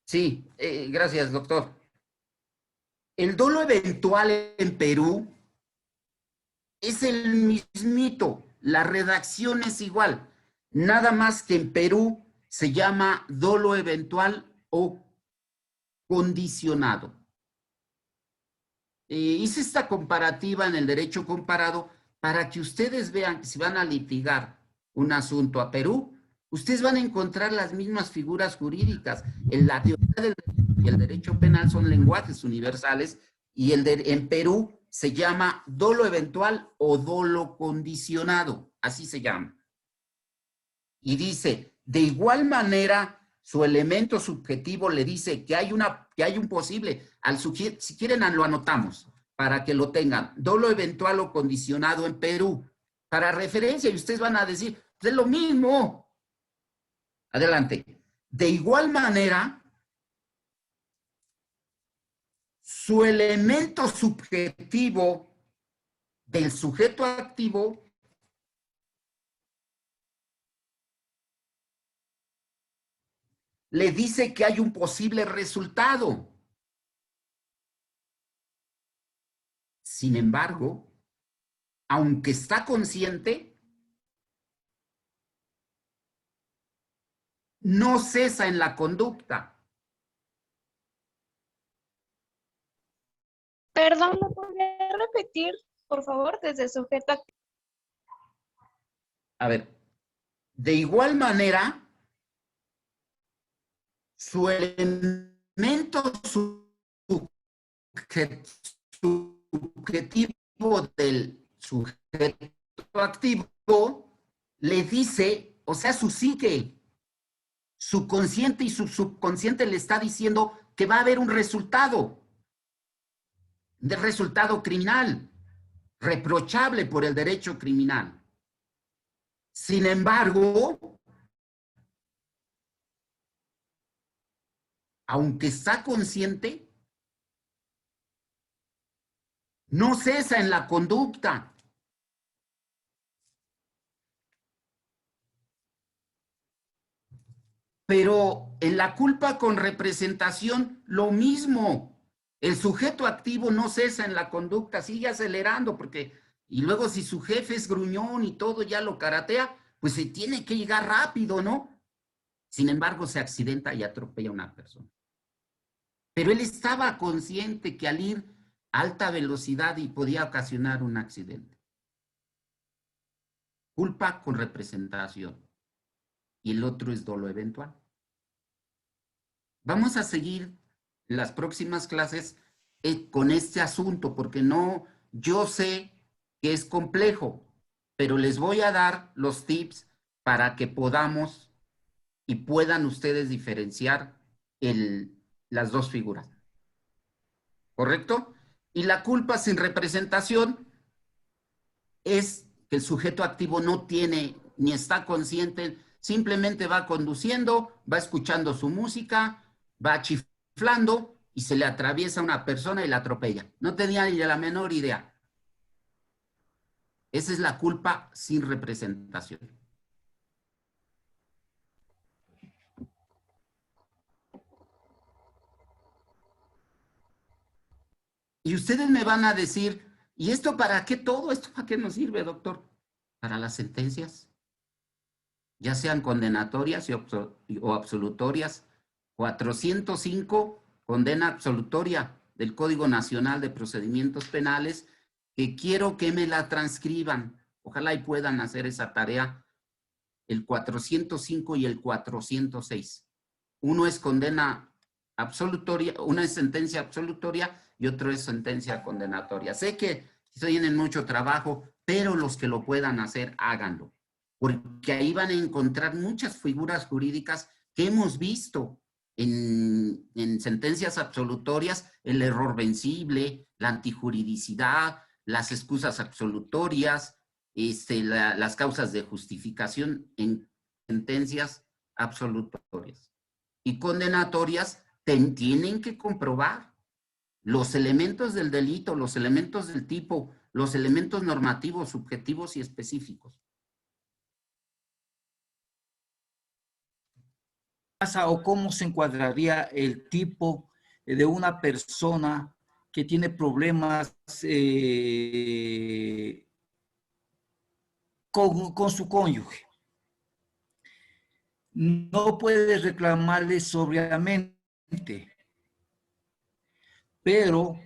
Sí, gracias, doctor. El dolo eventual en Perú es el mismito. La redacción es igual. Nada más que en Perú se llama dolo eventual o condicionado. Hice esta comparativa en el derecho comparado para que ustedes vean que si van a litigar un asunto a Perú, ustedes van a encontrar las mismas figuras jurídicas. La teoría del derecho y el derecho penal son lenguajes universales y en Perú se llama dolo eventual o dolo condicionado, así se llama. Y dice, de igual manera, su elemento subjetivo le dice que hay un posible, si quieren lo anotamos para que lo tengan, dolo eventual o condicionado en Perú, para referencia, y ustedes van a decir, es lo mismo. Adelante. De igual manera, su elemento subjetivo del sujeto activo le dice que hay un posible resultado. Sin embargo, aunque está consciente, no cesa en la conducta. Perdón, ¿me podría repetir, por favor, desde sujeto activo? A ver, de igual manera, su elemento subjetivo del sujeto activo le dice, o sea, su psique, su consciente y su subconsciente le está diciendo que va a haber un resultado criminal, reprochable por el derecho criminal. Sin embargo, aunque está consciente, no cesa en la conducta. Pero en la culpa con representación, lo mismo. El sujeto activo no cesa en la conducta, sigue acelerando, y luego si su jefe es gruñón y todo ya lo caratea, pues se tiene que llegar rápido, ¿no? Sin embargo, se accidenta y atropella a una persona. Pero él estaba consciente que al ir a alta velocidad y podía ocasionar un accidente. Culpa con representación. Y el otro es dolo eventual. Vamos a seguir las próximas clases con este asunto, porque yo sé que es complejo, pero les voy a dar los tips para que podamos y puedan ustedes diferenciar las dos figuras. ¿Correcto? Y la culpa sin representación es que el sujeto activo no tiene ni está consciente, simplemente va conduciendo, va escuchando su música, va chiflando y se le atraviesa una persona y la atropella. No tenía ni la menor idea. Esa es la culpa sin representación. Y ustedes me van a decir, ¿y esto para qué todo? ¿Esto para qué nos sirve, doctor? Para las sentencias, ya sean condenatorias o absolutorias. 405, condena absolutoria del Código Nacional de Procedimientos Penales, que quiero que me la transcriban. Ojalá y puedan hacer esa tarea. El 405 y el 406. Uno es condena absolutoria, una es sentencia absolutoria y otro es sentencia condenatoria. Sé que tienen mucho trabajo, pero los que lo puedan hacer, háganlo. Porque ahí van a encontrar muchas figuras jurídicas que hemos visto en sentencias absolutorias: el error vencible, la antijuridicidad, las excusas absolutorias, las causas de justificación en sentencias absolutorias. Y condenatorias tienen que comprobar los elementos del delito, los elementos del tipo, los elementos normativos, subjetivos y específicos. ¿O cómo se encuadraría el tipo de una persona que tiene problemas con su cónyuge? No puede reclamarle sobriamente, pero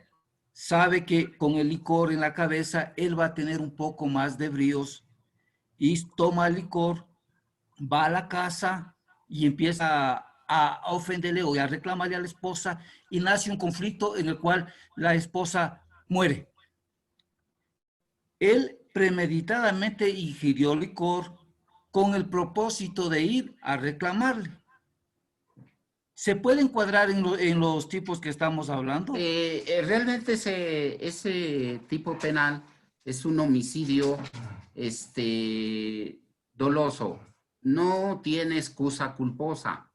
sabe que con el licor en la cabeza él va a tener un poco más de bríos y toma el licor, va a la casa y empieza a ofenderle o a reclamarle a la esposa, y nace un conflicto en el cual la esposa muere. Él premeditadamente ingirió licor con el propósito de ir a reclamarle. ¿Se puede encuadrar en los tipos que estamos hablando? Realmente ese tipo penal es un homicidio doloso. No tiene excusa culposa.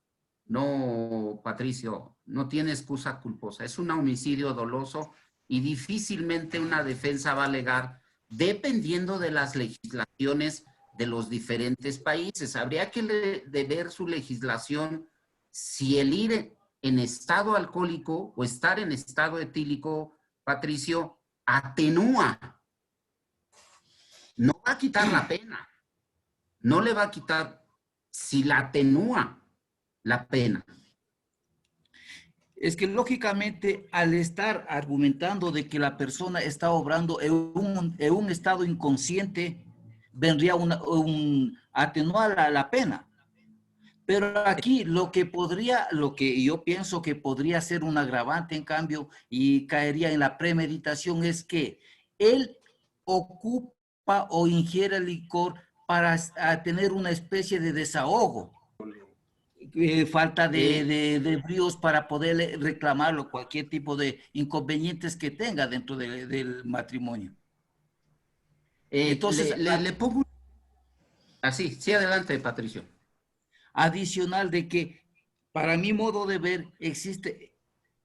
No, Patricio, no tiene excusa culposa. Es un homicidio doloso y difícilmente una defensa va a alegar, dependiendo de las legislaciones de los diferentes países. Habría que ver su legislación, si el ir en estado alcohólico o estar en estado etílico, Patricio, atenúa. No va a quitar la pena. No le va a quitar, si la atenúa la pena. Es que lógicamente al estar argumentando de que la persona está obrando en un estado inconsciente, vendría atenuar la pena. Pero aquí lo que yo pienso que podría ser un agravante, en cambio, y caería en la premeditación, es que él ocupa o ingiere licor para tener una especie de desahogo. Falta de bríos para poder reclamarlo, cualquier tipo de inconvenientes que tenga dentro del matrimonio. Entonces, le pongo... Así, sí, adelante, Patricio. Adicional de que, para mi modo de ver, existe,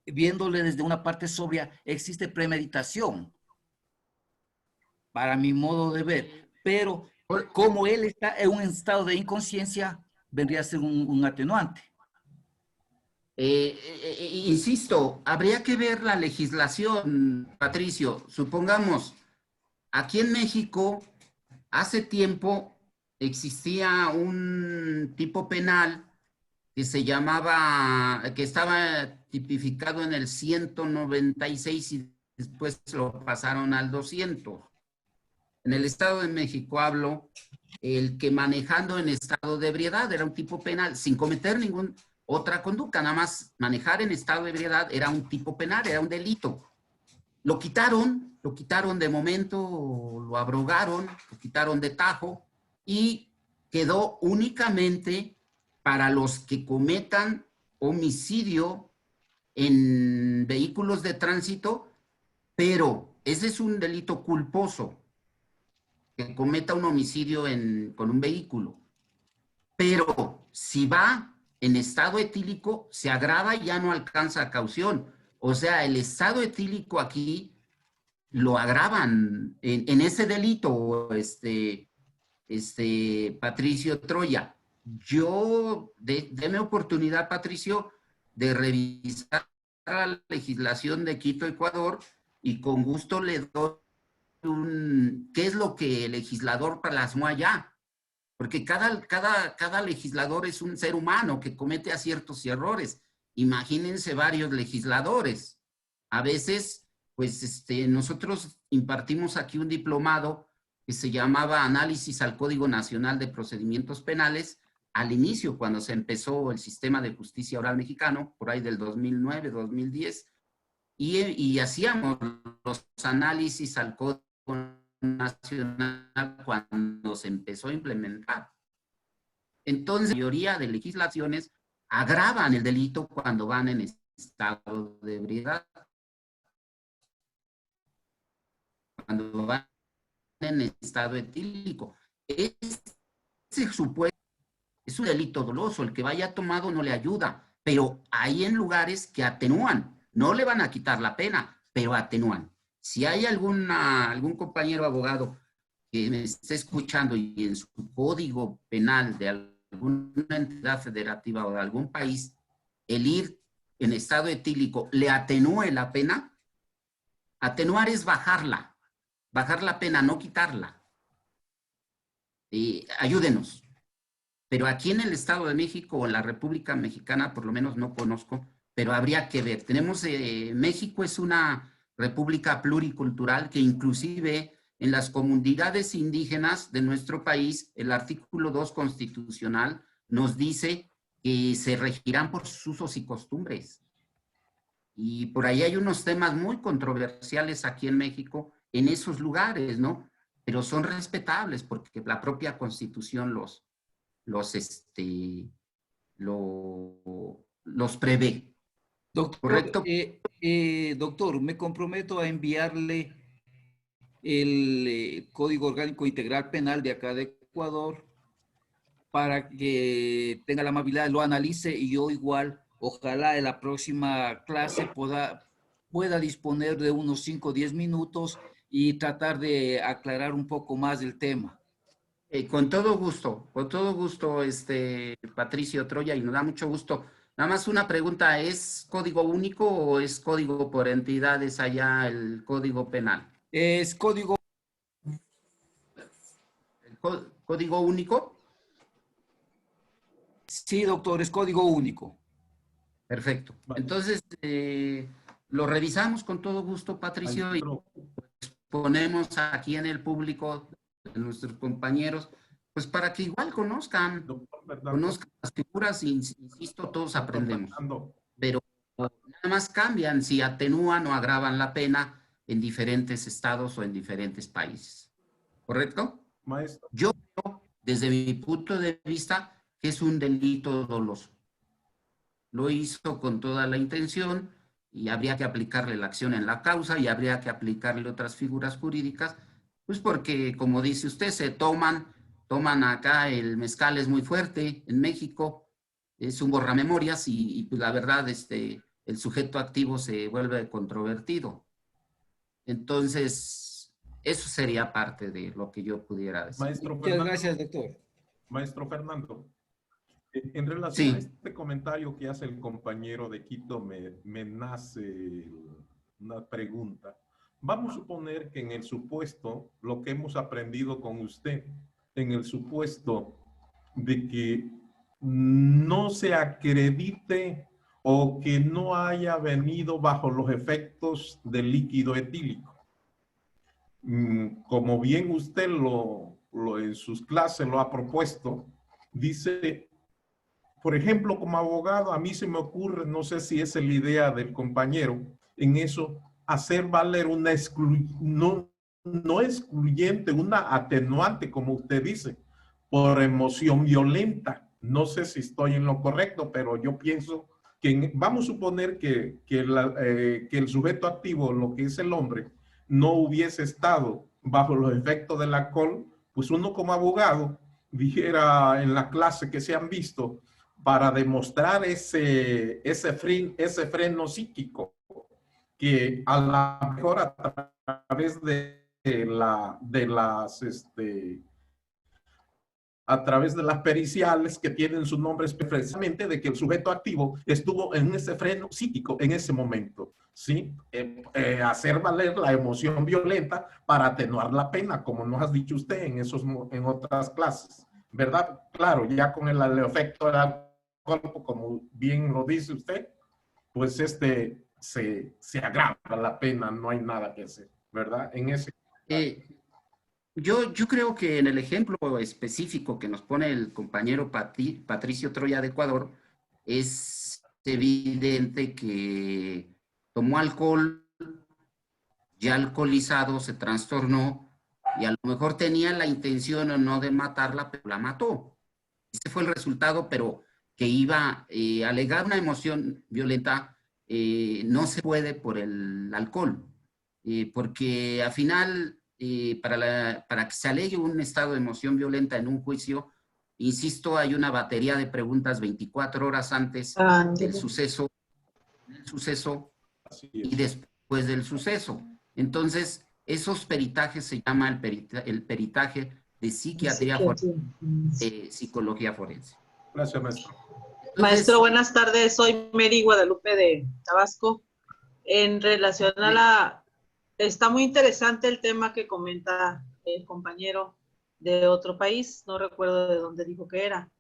viéndole desde una parte sobria, existe premeditación, para mi modo de ver, pero como él está en un estado de inconsciencia, vendría a ser un atenuante. Insisto, habría que ver la legislación, Patricio. Supongamos, aquí en México, hace tiempo existía un tipo penal que se llamaba, que estaba tipificado en el 196 y después lo pasaron al 200. En el Estado de México hablo, el que manejando en estado de ebriedad era un tipo penal, sin cometer ninguna otra conducta, nada más manejar en estado de ebriedad era un tipo penal, era un delito. Lo quitaron de momento, lo abrogaron, lo quitaron de tajo y quedó únicamente para los que cometan homicidio en vehículos de tránsito, pero ese es un delito culposo, que cometa un homicidio con un vehículo. Pero si va en estado etílico, se agrava y ya no alcanza caución. O sea, el estado etílico aquí lo agravan en ese delito, Patricio Troya. Deme oportunidad, Patricio, de revisar la legislación de Quito, Ecuador, y con gusto le doy qué es lo que el legislador plasmó allá. Porque cada legislador es un ser humano que comete aciertos y errores. Imagínense varios legisladores. A veces, pues, nosotros impartimos aquí un diplomado que se llamaba Análisis al Código Nacional de Procedimientos Penales, al inicio, cuando se empezó el sistema de justicia oral mexicano, por ahí del 2009, 2010, y hacíamos los análisis al Código Nacional cuando se empezó a implementar. Entonces, la mayoría de legislaciones agravan el delito cuando van en estado de ebriedad. Cuando van en estado etílico. Ese supuesto es un delito doloso. El que vaya tomado no le ayuda, pero hay en lugares que atenúan. No le van a quitar la pena, pero atenúan. Si hay algún compañero abogado que me esté escuchando y en su código penal de alguna entidad federativa o de algún país, el ir en estado etílico le atenúe la pena, atenuar es bajarla pena, no quitarla. Ayúdenos. Pero aquí en el Estado de México o en la República Mexicana, por lo menos no conozco, pero habría que ver. Tenemos, México es una república pluricultural que inclusive en las comunidades indígenas de nuestro país, el artículo 2 constitucional nos dice que se regirán por sus usos y costumbres. Y por ahí hay unos temas muy controversiales aquí en México, en esos lugares, ¿no? Pero son respetables porque la propia Constitución los prevé. Doctor, ¿correcto? Doctor, me comprometo a enviarle el Código Orgánico Integral Penal de acá de Ecuador para que tenga la amabilidad, lo analice y yo igual, ojalá en la próxima clase pueda disponer de unos 5 o 10 minutos y tratar de aclarar un poco más del tema. Con todo gusto, Patricio Troya, y nos da mucho gusto. Nada más una pregunta, ¿es código único o es código por entidades allá el código penal? Es código. ¿Código único? Sí, doctor, es código único. Perfecto. Entonces, lo revisamos con todo gusto, Patricio, y ponemos aquí en el público de nuestros compañeros, pues para que igual conozcan las figuras, insisto, todos aprendemos. Pero nada más cambian si atenúan o agravan la pena en diferentes estados o en diferentes países. ¿Correcto? Maestro. Yo creo, desde mi punto de vista, que es un delito doloso. Lo hizo con toda la intención y habría que aplicarle la acción en la causa y habría que aplicarle otras figuras jurídicas, pues porque, como dice usted, se toman acá, el mezcal es muy fuerte en México, es un borramemorias y pues la verdad, el sujeto activo se vuelve controvertido. Entonces, eso sería parte de lo que yo pudiera decir. Maestro Muchas Fernando, gracias, doctor. Maestro Fernando, en relación a este comentario que hace el compañero de Quito, me nace una pregunta. Vamos a suponer que en el supuesto, lo que hemos aprendido con usted, en el supuesto de que no se acredite o que no haya venido bajo los efectos del líquido etílico. Como bien usted en sus clases lo ha propuesto, dice, por ejemplo, como abogado, a mí se me ocurre, no sé si esa es la idea del compañero, en eso, hacer valer una no excluyente, una atenuante, como usted dice, por emoción violenta. No sé si estoy en lo correcto, pero yo pienso que vamos a suponer que el sujeto activo, lo que es el hombre, no hubiese estado bajo los efectos del alcohol, pues uno como abogado dijera en la clase que se han visto, para demostrar ese freno psíquico, que a lo mejor a través de las a través de las periciales que tienen sus nombres precisamente de que el sujeto activo estuvo en ese freno psíquico en ese momento, ¿sí? Hacer valer la emoción violenta para atenuar la pena, como nos has dicho usted en otras clases, ¿verdad? Claro, ya con el efecto del alcohol, como bien lo dice usted, pues se agrava la pena, no hay nada que hacer, ¿verdad? En ese... Yo creo que en el ejemplo específico que nos pone el compañero Patricio Troya de Ecuador, es evidente que tomó alcohol, ya alcoholizado, se trastornó y a lo mejor tenía la intención o no de matarla, pero la mató. Ese fue el resultado, pero que iba a alegar una emoción violenta, no se puede por el alcohol, porque al final... para que se alegue un estado de emoción violenta en un juicio, insisto, hay una batería de preguntas 24 horas antes del suceso y después del suceso. Entonces, esos peritajes se llama el peritaje de psiquiatría forense, psicología forense. Gracias, maestro. Entonces, Maestro, buenas tardes. Soy Mary Guadalupe de Tabasco. En relación a la... Está muy interesante el tema que comenta el compañero de otro país, no recuerdo de dónde dijo que era.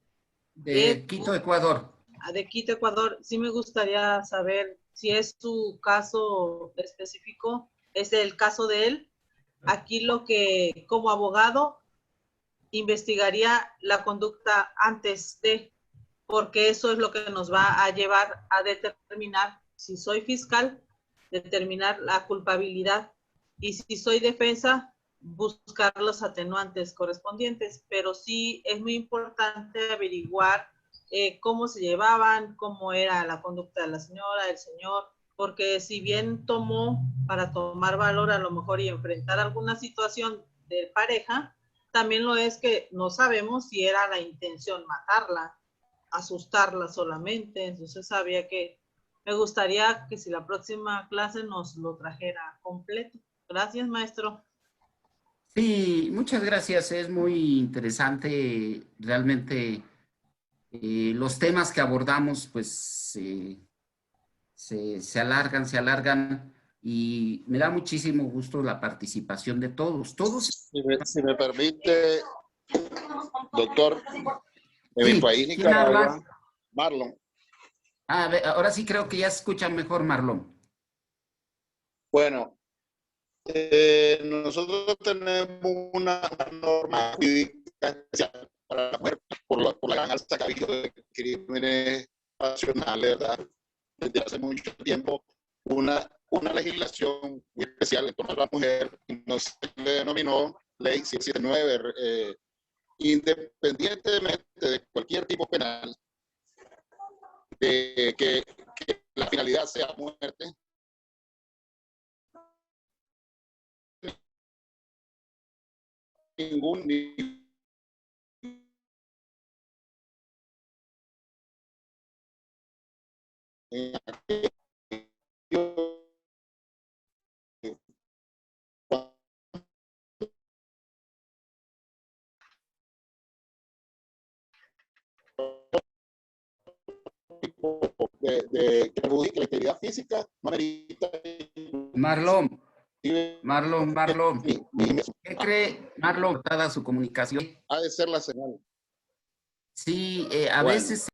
De Quito, Ecuador. De Quito, Ecuador. Sí me gustaría saber si es su caso específico, es el caso de él. Aquí lo que, como abogado, investigaría la conducta antes de, porque eso es lo que nos va a llevar a determinar, si soy fiscal, determinar la culpabilidad, y si soy defensa, buscar los atenuantes correspondientes, pero sí es muy importante averiguar cómo se llevaban, cómo era la conducta de la señora, el señor, porque si bien tomó para tomar valor a lo mejor y enfrentar alguna situación de pareja, también lo es que no sabemos si era la intención matarla, asustarla solamente, entonces había que... Me gustaría que si la próxima clase nos lo trajera completo. Gracias, maestro. Sí, muchas gracias. Es muy interesante realmente los temas que abordamos, pues se alargan y me da muchísimo gusto la participación de todos. Si me permite, doctor, en mi país, Nicaragua, Marlon. Ahora sí creo que ya se escucha mejor, Marlon. Bueno, nosotros tenemos una norma jurídica especial para la mujer por la gran alza que ha habido de crímenes pasionales, ¿verdad? Desde hace mucho tiempo, una legislación muy especial en torno a la mujer, no se le denominó Ley 779, independientemente de cualquier tipo penal, de que la finalidad sea muerte, ningún de que perjudique la integridad física, no amerita. Marlon. ¿Qué cree Marlon, dada su comunicación? Ha de ser la señal. Sí, a veces...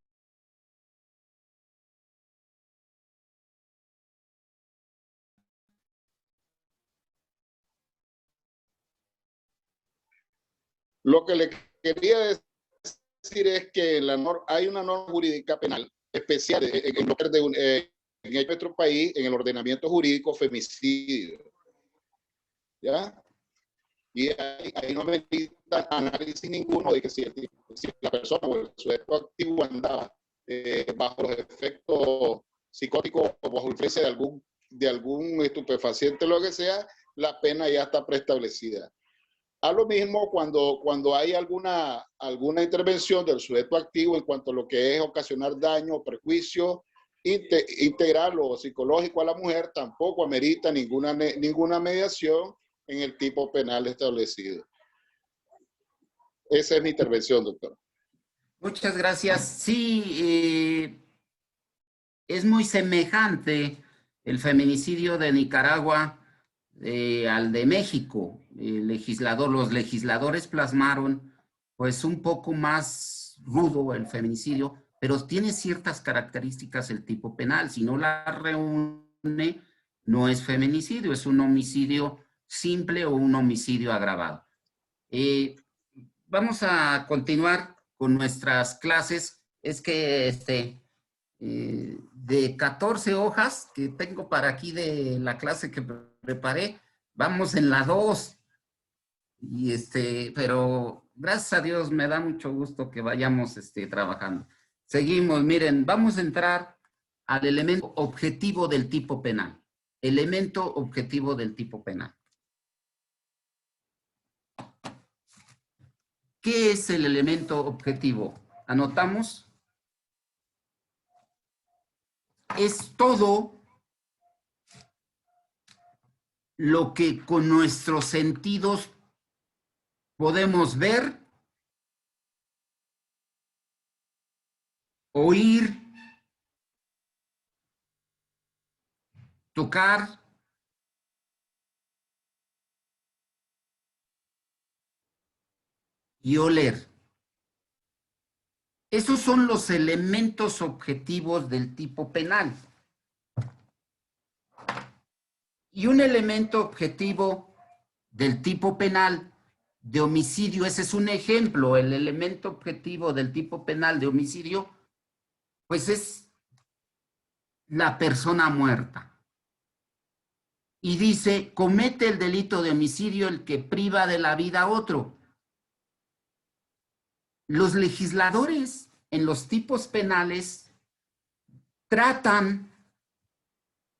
Lo que le quería decir es que hay una norma jurídica penal especial en nuestro país, en el ordenamiento jurídico, femicidio. ¿Ya? Y ahí no necesita análisis ninguno de que si la persona o el sujeto activo andaba bajo los efectos psicóticos o bajo influencia de algún estupefaciente, lo que sea, la pena ya está preestablecida. A lo mismo cuando hay alguna intervención del sujeto activo en cuanto a lo que es ocasionar daño o perjuicio integral o psicológico a la mujer, tampoco amerita ninguna mediación en el tipo penal establecido. Esa es mi intervención, doctor. Muchas gracias. Sí, es muy semejante el feminicidio de Nicaragua al de México. Los legisladores plasmaron pues un poco más rudo el feminicidio, pero tiene ciertas características el tipo penal. Si no la reúne, no es feminicidio, es un homicidio simple o un homicidio agravado. Vamos a continuar con nuestras clases. Es que de 14 hojas que tengo para aquí de la clase que preparé, vamos en la 2. Pero gracias a Dios me da mucho gusto que vayamos trabajando. Seguimos, miren, vamos a entrar al elemento objetivo del tipo penal. Elemento objetivo del tipo penal. ¿Qué es el elemento objetivo? ¿Anotamos? Es todo lo que con nuestros sentidos podemos ver, oír, tocar, y oler. Esos son los elementos objetivos del tipo penal. Y un elemento objetivo del tipo penal de homicidio, ese es un ejemplo, el elemento objetivo del tipo penal de homicidio, pues es la persona muerta. Y dice, comete el delito de homicidio el que priva de la vida a otro. Los legisladores en los tipos penales tratan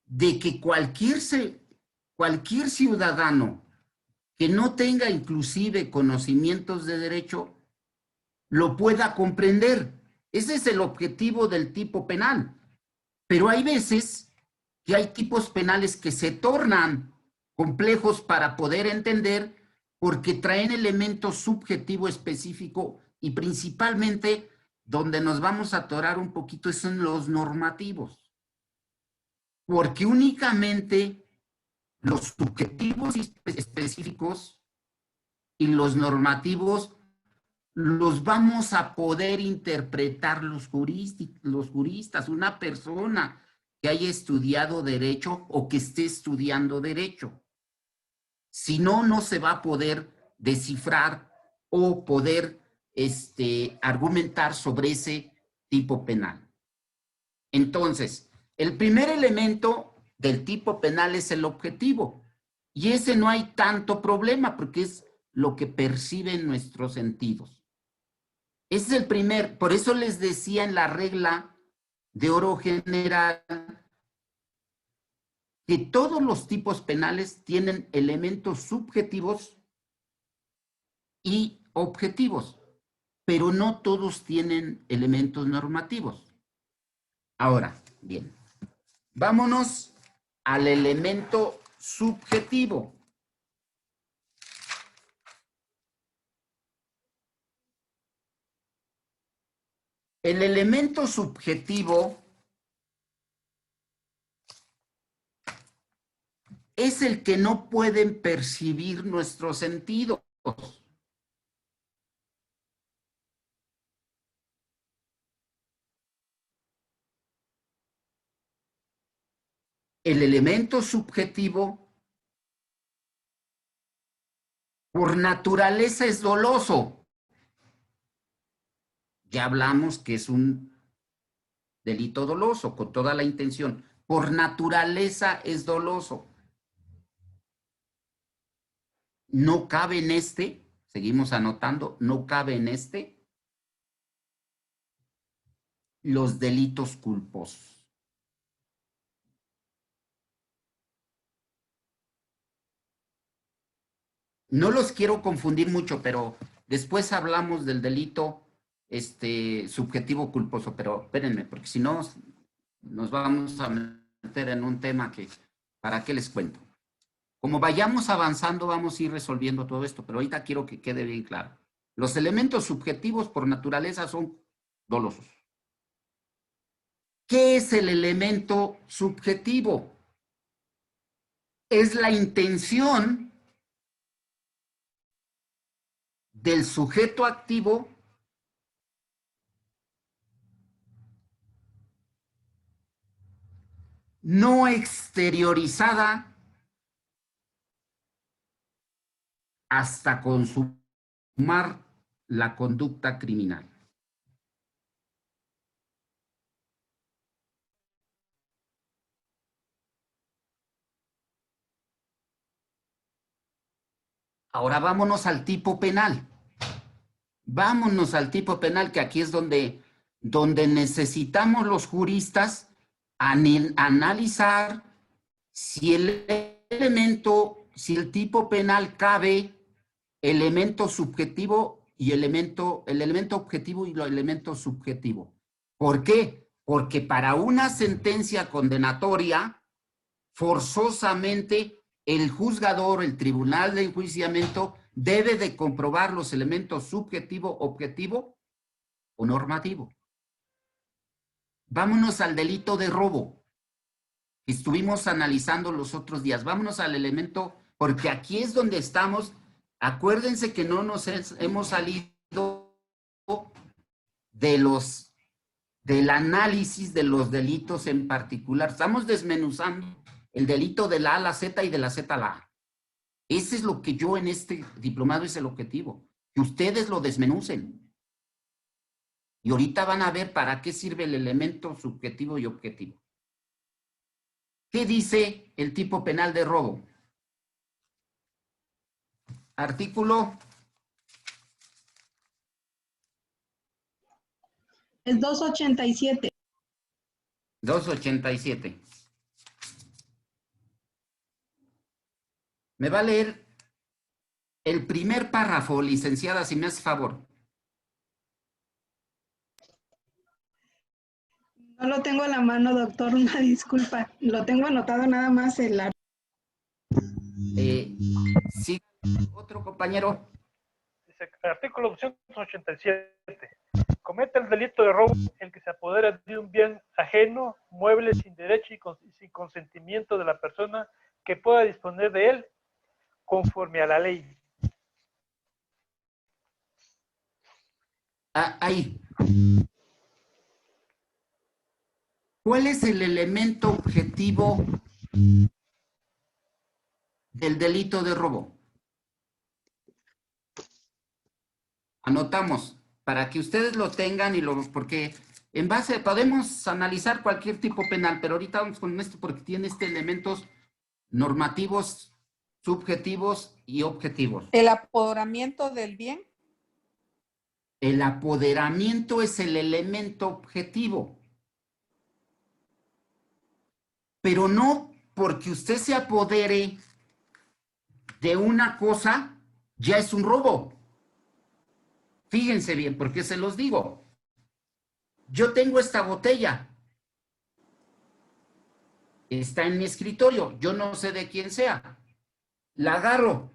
de que cualquier ciudadano que no tenga inclusive conocimientos de derecho lo pueda comprender. Ese es el objetivo del tipo penal. Pero hay veces que hay tipos penales que se tornan complejos para poder entender porque traen elementos subjetivo específico y principalmente donde nos vamos a atorar un poquito son los normativos. Porque únicamente los subjetivos específicos y los normativos los vamos a poder interpretar los juristas, una persona que haya estudiado derecho o que esté estudiando derecho. Si no, no se va a poder descifrar o poder argumentar sobre ese tipo penal. Entonces, el primer elemento del tipo penal es el objetivo. Y ese no hay tanto problema porque es lo que perciben nuestros sentidos. Ese es el primer, por eso les decía en la regla de oro general que todos los tipos penales tienen elementos subjetivos y objetivos, pero no todos tienen elementos normativos. Ahora, bien, vámonos al elemento subjetivo. El elemento subjetivo es el que no pueden percibir nuestros sentidos. El elemento subjetivo, por naturaleza, es doloso. Ya hablamos que es un delito doloso, con toda la intención. Por naturaleza es doloso. No cabe en seguimos anotando, no cabe en los delitos culposos. No los quiero confundir mucho, pero después hablamos del delito subjetivo culposo, pero espérenme, porque si no nos vamos a meter en un tema que, ¿para qué les cuento? Como vayamos avanzando, vamos a ir resolviendo todo esto, pero ahorita quiero que quede bien claro. Los elementos subjetivos por naturaleza son dolosos. ¿Qué es el elemento subjetivo? Es la intención del sujeto activo no exteriorizada hasta consumar la conducta criminal. Ahora vámonos al tipo penal. Vámonos al tipo penal, que aquí es donde necesitamos los juristas analizar si el elemento, si el tipo penal cabe elemento subjetivo y el elemento objetivo y el elemento subjetivo. ¿Por qué? Porque para una sentencia condenatoria, forzosamente el juzgador, el tribunal de enjuiciamiento, debe de comprobar los elementos subjetivo, objetivo o normativo. Vámonos al delito de robo. Estuvimos analizando los otros días. Vámonos al elemento, porque aquí es donde estamos. Acuérdense que no nos hemos salido del análisis de los delitos en particular. Estamos desmenuzando el delito de la A a la Z y de la Z a la A. Ese es lo que yo en este diplomado es el objetivo, que ustedes lo desmenucen. Y ahorita van a ver para qué sirve el elemento subjetivo y objetivo. ¿Qué dice el tipo penal de robo? Artículo. Es 287. 287. Me va a leer el primer párrafo, licenciada, si me hace favor. No lo tengo a la mano, doctor, una disculpa. Lo tengo anotado nada más en la... Sí, otro compañero. Dice, artículo 287. Comete el delito de robo el que se apodera de un bien ajeno, mueble sin derecho y sin consentimiento de la persona que pueda disponer de él conforme a la ley. Ahí. ¿Cuál es el elemento objetivo del delito de robo? Anotamos para que ustedes lo tengan porque en base podemos analizar cualquier tipo penal, pero ahorita vamos con esto porque tiene elementos normativos, subjetivos y objetivos. ¿El apoderamiento del bien? El apoderamiento es el elemento objetivo. Pero no porque usted se apodere de una cosa, ya es un robo. Fíjense bien, porque se los digo. Yo tengo esta botella. Está en mi escritorio. Yo no sé de quién sea. La agarro.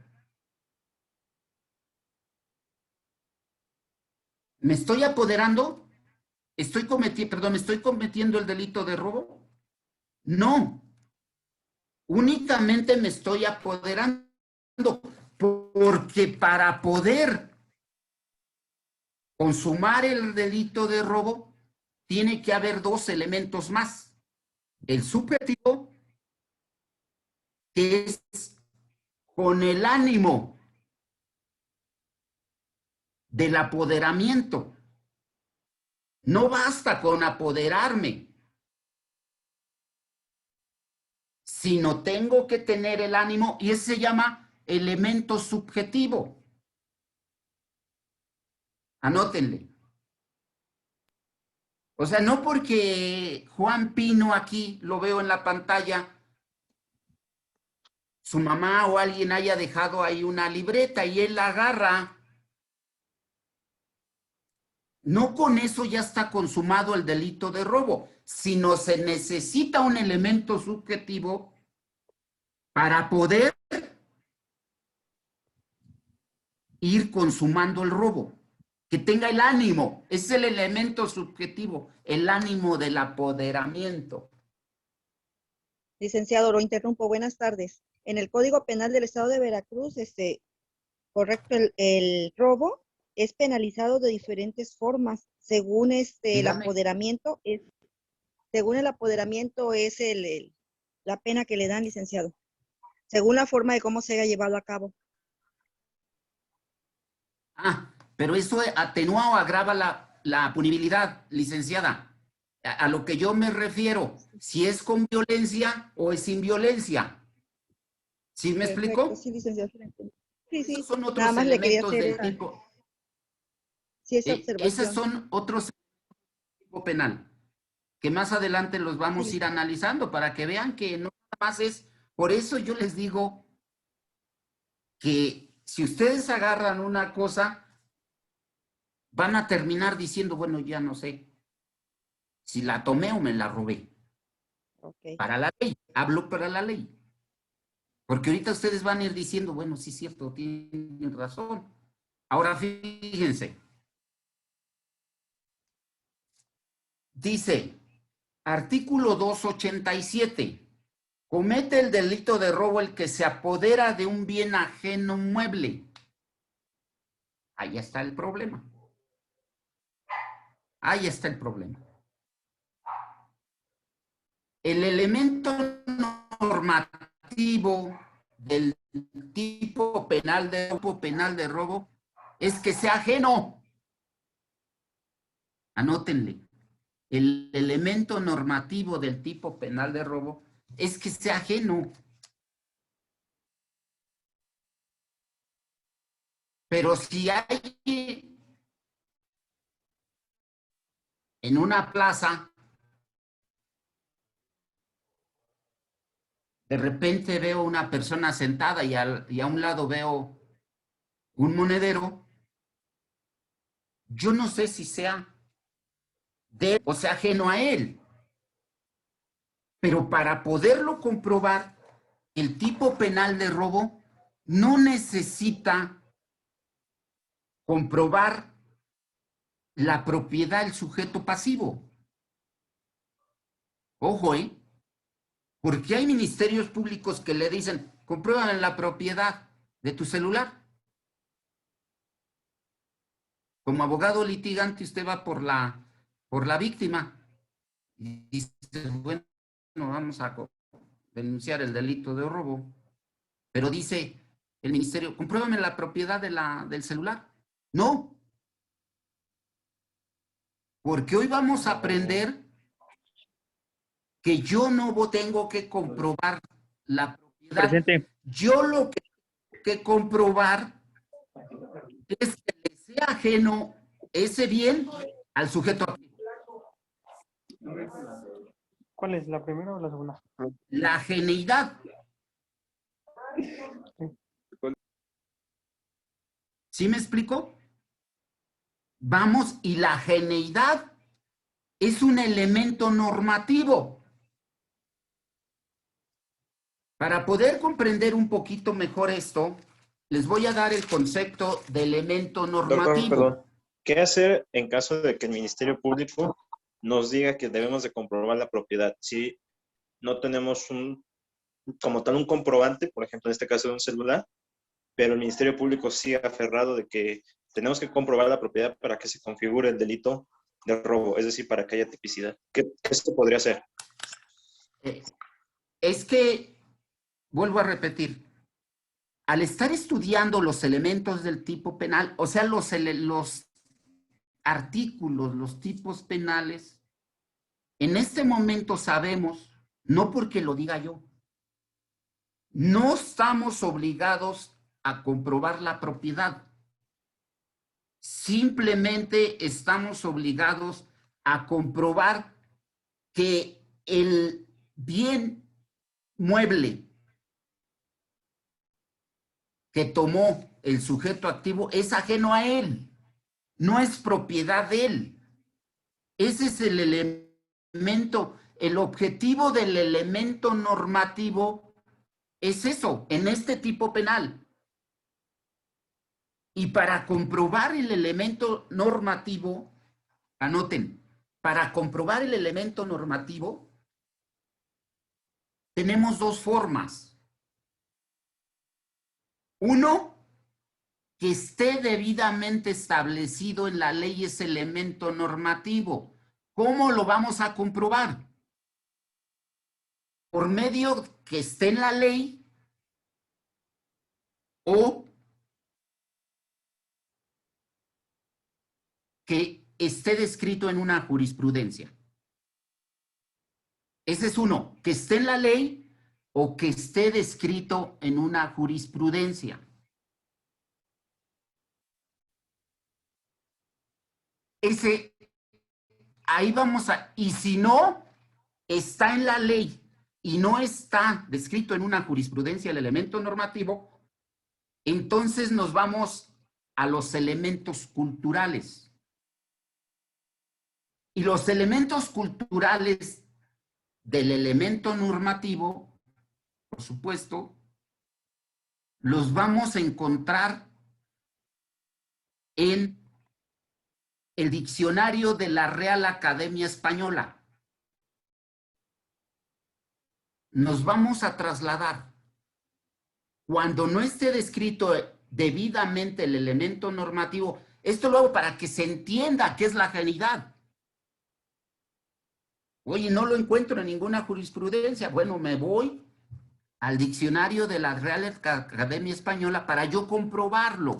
¿Me estoy apoderando? ¿Estoy cometiendo el delito de robo? No. Únicamente me estoy apoderando porque para poder consumar el delito de robo tiene que haber dos elementos más. El subjetivo, que es con el ánimo del apoderamiento. No basta con apoderarme, sino tengo que tener el ánimo, y ese se llama elemento subjetivo. Anótenle. O sea, no porque Juan Pino aquí, lo veo en la pantalla, su mamá o alguien haya dejado ahí una libreta y él la agarra. No con eso ya está consumado el delito de robo, sino se necesita un elemento subjetivo para poder ir consumando el robo, que tenga el ánimo. Ese es el elemento subjetivo, el ánimo del apoderamiento. Licenciado, lo interrumpo. Buenas tardes. En el Código Penal del Estado de Veracruz, correcto, el robo es penalizado de diferentes formas. Según el apoderamiento, es la pena que le dan, licenciado. Según la forma de cómo se haya llevado a cabo. Pero eso atenúa o agrava la punibilidad, licenciada. A lo que yo me refiero, si es con violencia o es sin violencia. ¿Sí me explico? Sí, licenciado. Sí, sí. Esos son otros Nada más le quería elementos hacer del tipo. Sí, esa observación. Esos son otros elementos del tipo penal, que más adelante los vamos a ir analizando para que vean que no nada más es. Por eso yo les digo que si ustedes agarran una cosa, van a terminar diciendo, bueno, ya no sé si la tomé o me la robé. Okay. Para la ley, hablo para la ley. Porque ahorita ustedes van a ir diciendo, bueno, sí es cierto, tienen razón. Ahora fíjense. Dice, artículo 287. Comete el delito de robo el que se apodera de un bien ajeno mueble. Ahí está el problema. Ahí está el problema. El elemento normativo del tipo penal de robo es que sea ajeno. Anótenle. El elemento normativo del tipo penal de robo es que sea ajeno. Pero si hay en una plaza, de repente veo una persona sentada y a un lado veo un monedero, yo no sé si sea de él o sea ajeno a él. Pero para poderlo comprobar, el tipo penal de robo no necesita comprobar la propiedad del sujeto pasivo. Ojo, porque hay ministerios públicos que le dicen, compruébame la propiedad de tu celular. Como abogado litigante, usted va por la víctima y dice, bueno, vamos a denunciar el delito de robo. Pero dice el ministerio, compruébame la propiedad del celular. No. Porque hoy vamos a aprender que yo no tengo que comprobar la propiedad. Presente. Yo lo que tengo que comprobar es que le sea ajeno ese bien al sujeto activo. ¿Cuál es, la primera o la segunda? La ajeneidad. ¿Sí me explico? Vamos, y la ajeneidad es un elemento normativo. Para poder comprender un poquito mejor esto, les voy a dar el concepto de elemento normativo. Perdón. ¿Qué hacer en caso de que el Ministerio Público nos diga que debemos de comprobar la propiedad? Si no tenemos como tal un comprobante, por ejemplo, en este caso de un celular, pero el Ministerio Público sigue aferrado de que tenemos que comprobar la propiedad para que se configure el delito de robo, es decir, para que haya tipicidad. ¿Qué se podría hacer? Es que, vuelvo a repetir, al estar estudiando los elementos del tipo penal, o sea, los artículos, los tipos penales, en este momento sabemos, no porque lo diga yo, no estamos obligados a comprobar la propiedad. Simplemente estamos obligados a comprobar que el bien mueble que tomó el sujeto activo es ajeno a él, no es propiedad de él. Ese es el elemento, el objetivo del elemento normativo es eso, en este tipo penal. Y para comprobar el elemento normativo, anoten, para comprobar el elemento normativo, tenemos dos formas. Uno, que esté debidamente establecido en la ley ese elemento normativo. ¿Cómo lo vamos a comprobar? Por medio que esté en la ley o que esté descrito en una jurisprudencia. Ese es uno, que esté en la ley o que esté descrito en una jurisprudencia. Ese, ahí vamos a, y si no está en la ley y no está descrito en una jurisprudencia el elemento normativo, entonces nos vamos a los elementos culturales. Y los elementos culturales del elemento normativo, por supuesto, los vamos a encontrar en el diccionario de la Real Academia Española. Nos vamos a trasladar. Cuando no esté descrito debidamente el elemento normativo, esto lo hago para que se entienda qué es la ajenidad. Oye, no lo encuentro en ninguna jurisprudencia. Bueno, me voy al diccionario de la Real Academia Española para yo comprobarlo.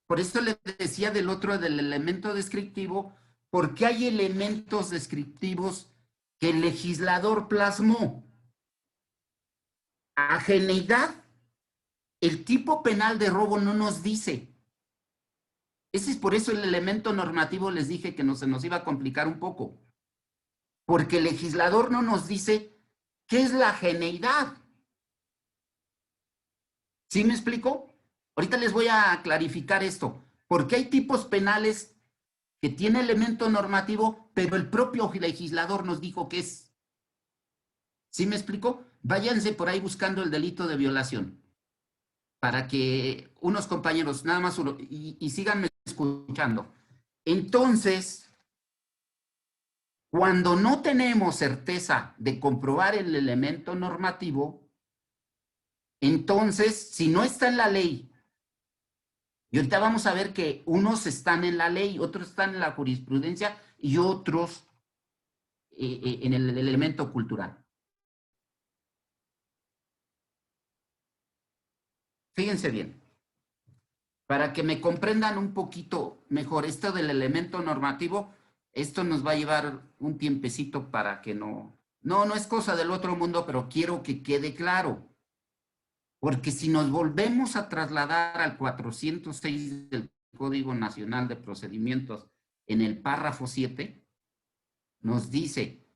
Por eso le decía del otro, del elemento descriptivo, porque hay elementos descriptivos que el legislador plasmó. Ajeneidad, el tipo penal de robo no nos dice. Ese es por eso el elemento normativo les dije que se nos iba a complicar un poco. Porque el legislador no nos dice qué es la ajeneidad. ¿Sí me explico? Ahorita les voy a clarificar esto. Porque hay tipos penales que tienen elemento normativo, pero el propio legislador nos dijo que es. ¿Sí me explico? Váyanse por ahí buscando el delito de violación. Para que unos compañeros, nada más uno, y síganme escuchando. Entonces, cuando no tenemos certeza de comprobar el elemento normativo, entonces, si no está en la ley, y ahorita vamos a ver que unos están en la ley, otros están en la jurisprudencia y otros en el elemento cultural. Fíjense bien, para que me comprendan un poquito mejor esto del elemento normativo, esto nos va a llevar un tiempecito para que no es cosa del otro mundo, pero quiero que quede claro. Porque si nos volvemos a trasladar al 406 del Código Nacional de Procedimientos en el párrafo 7, nos dice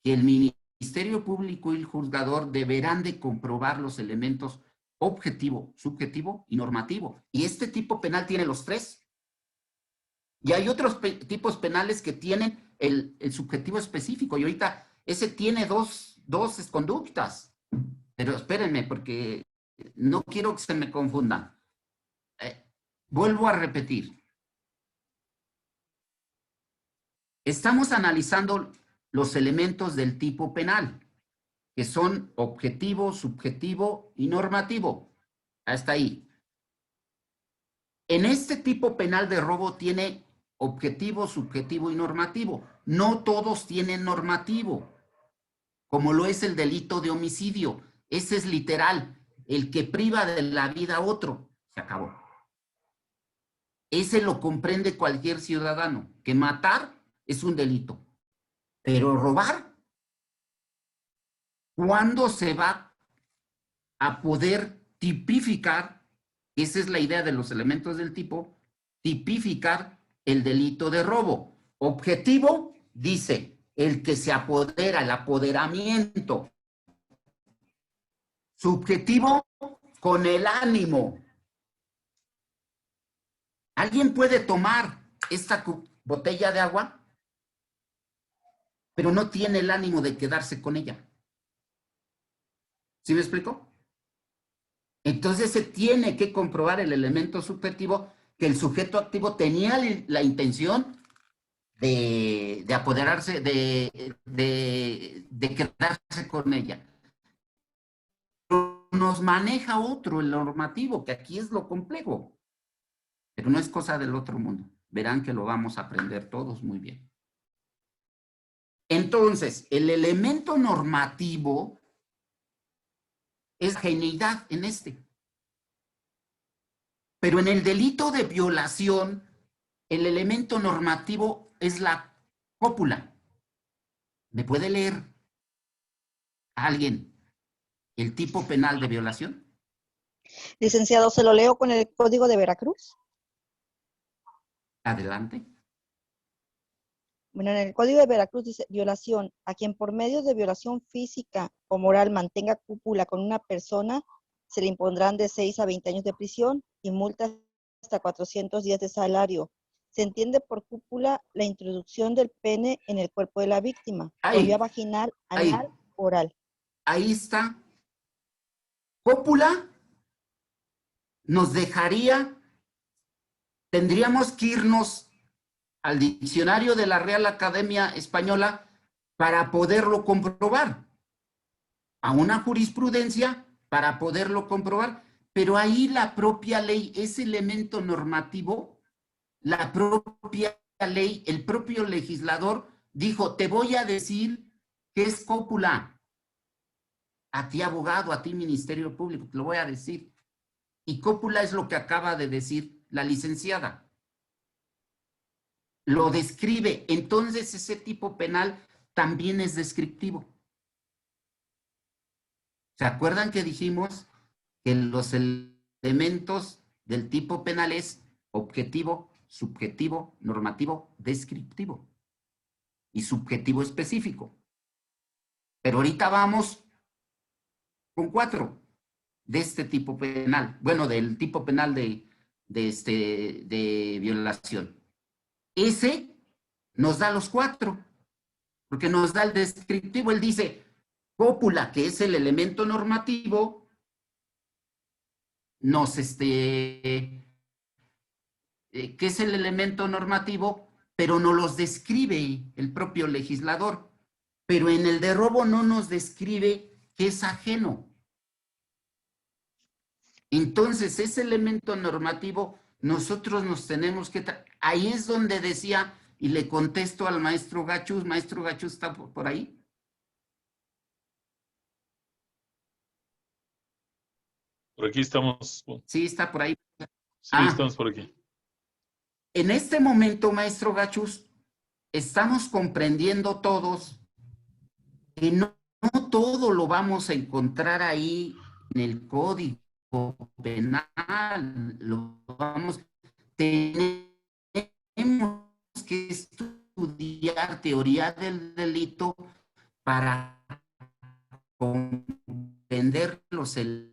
que el Ministerio Público y el juzgador deberán de comprobar los elementos objetivo, subjetivo y normativo. Y este tipo penal tiene los tres. Y hay otros tipos penales que tienen el subjetivo específico. Y ahorita ese tiene dos conductas. Pero espérenme, porque no quiero que se me confundan. Vuelvo a repetir. Estamos analizando los elementos del tipo penal, que son objetivo, subjetivo y normativo. Hasta ahí. En este tipo penal de robo tiene objetivo, subjetivo y normativo. No todos tienen normativo, como lo es el delito de homicidio. Ese es literal. El que priva de la vida a otro, se acabó. Ese lo comprende cualquier ciudadano, que matar es un delito. Pero robar, ¿cuándo se va a poder tipificar? Esa es la idea de los elementos del tipo, tipificar el delito de robo. Objetivo, dice, el que se apodera, el apoderamiento. Subjetivo, con el ánimo. ¿Alguien puede tomar esta botella de agua? Pero no tiene el ánimo de quedarse con ella. ¿Sí me explico? Entonces se tiene que comprobar el elemento subjetivo que el sujeto activo tenía la intención de apoderarse, de quedarse con ella. Nos maneja otro, el normativo, que aquí es lo complejo. Pero no es cosa del otro mundo. Verán que lo vamos a aprender todos muy bien. Entonces, el elemento normativo es geneidad en este. Pero en el delito de violación, el elemento normativo es la cópula. ¿Me puede leer alguien el tipo penal de violación? Licenciado, ¿se lo leo con el Código de Veracruz? Adelante. Bueno, en el Código de Veracruz dice, violación, a quien por medio de violación física o moral mantenga cópula con una persona, se le impondrán de 6 a 20 años de prisión y multas hasta 400 días de salario. Se entiende por cópula la introducción del pene en el cuerpo de la víctima, por vía vaginal, anal, oral. Ahí está. Cópula nos dejaría, tendríamos que irnos al diccionario de la Real Academia Española para poderlo comprobar, a una jurisprudencia para poderlo comprobar, pero ahí la propia ley, ese elemento normativo, la propia ley, el propio legislador dijo, te voy a decir que es cópula. A ti abogado, a ti Ministerio Público, te lo voy a decir. Y cópula es lo que acaba de decir la licenciada. Lo describe. Entonces ese tipo penal también es descriptivo. ¿Se acuerdan que dijimos que los elementos del tipo penal es objetivo, subjetivo, normativo, descriptivo y subjetivo específico? Pero ahorita vamos con 4 de este tipo penal. Bueno, del tipo penal de violación. Ese nos da los 4, porque nos da el descriptivo. Él dice, cópula, que es el elemento normativo, nos que es el elemento normativo, pero no los describe el propio legislador. Pero en el de robo no nos describe que es ajeno. Entonces, ese elemento normativo, nosotros nos tenemos que... Ahí es donde decía, y le contesto al maestro Gachus. Maestro Gachus, ¿está por ahí? Por aquí estamos. Sí, está por ahí. Sí, estamos por aquí. En este momento, maestro Gachus, estamos comprendiendo todos que no todo lo vamos a encontrar ahí en el Código Penal. Tenemos que estudiar teoría del delito para comprender los elementos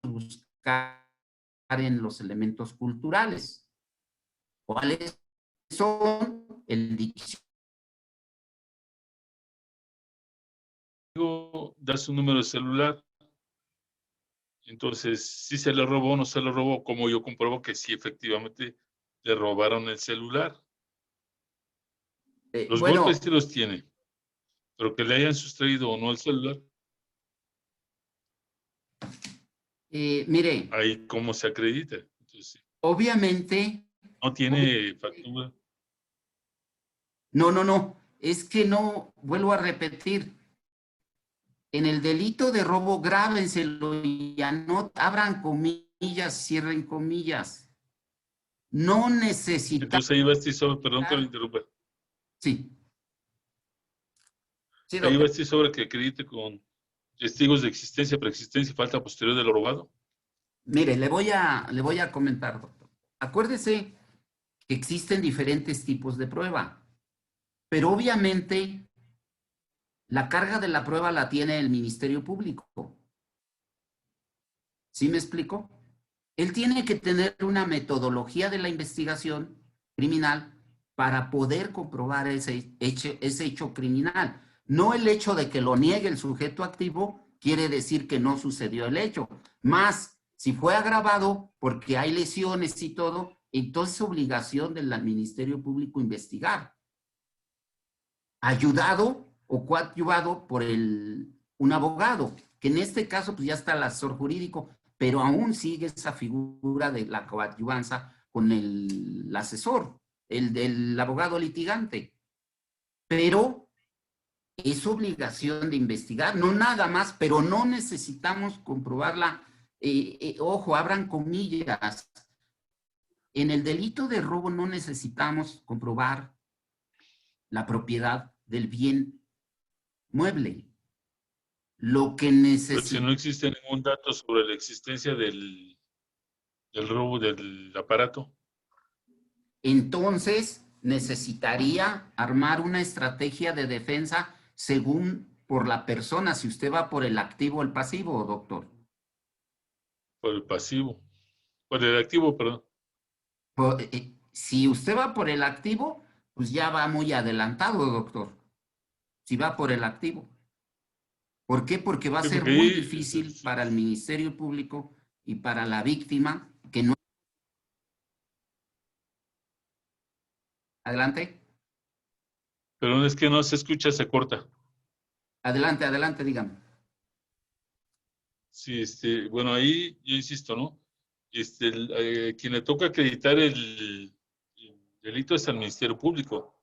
buscar en los elementos culturales. ¿Cuáles son? El diccionario. Da su número de celular. Entonces, si se le robó o no se le robó, como yo compruebo que sí, efectivamente, le robaron el celular. Los golpes sí los tiene, pero que le hayan sustraído o no el celular. Mire. Ahí cómo se acredita. Entonces, obviamente. No tiene factura. No. Es que no, vuelvo a repetir. En el delito de robo, grábenselo y abran comillas, cierren comillas. No necesitamos. Entonces ahí va este sobre, perdón que lo interrumpa. Sí. Ahí va este sobre que acredite con testigos de existencia, preexistencia y falta posterior de lo robado. Mire, le voy a comentar, doctor. Acuérdese que existen diferentes tipos de prueba. Pero obviamente la carga de la prueba la tiene el Ministerio Público. ¿Sí me explico? Él tiene que tener una metodología de la investigación criminal para poder comprobar ese hecho criminal. No el hecho de que lo niegue el sujeto activo quiere decir que no sucedió el hecho. Más, si fue agravado porque hay lesiones y todo, entonces es obligación del Ministerio Público investigar. Ayudado o coadyuvado por un abogado, que en este caso pues ya está el asesor jurídico, pero aún sigue esa figura de la coadyuvanza con el asesor, el del abogado litigante. Pero es obligación de investigar, no nada más, pero no necesitamos comprobarla. Ojo, abran comillas. En el delito de robo no necesitamos comprobar la propiedad del bien mueble. Lo que necesita... Pero si no existe ningún dato sobre la existencia del robo del aparato. Entonces, necesitaría armar una estrategia de defensa según por la persona, si usted va por el activo o el pasivo, doctor. Por el pasivo. Por el activo, perdón. Si usted va por el activo, pues ya va muy adelantado, doctor. Si va por el activo. ¿Por qué? Porque va a ser muy difícil para el Ministerio Público y para la víctima que no... Adelante. Pero es que no se escucha, se corta. Adelante, adelante, dígame. Sí, bueno, ahí yo insisto, ¿no? Quien le toca acreditar el delito es al Ministerio Público.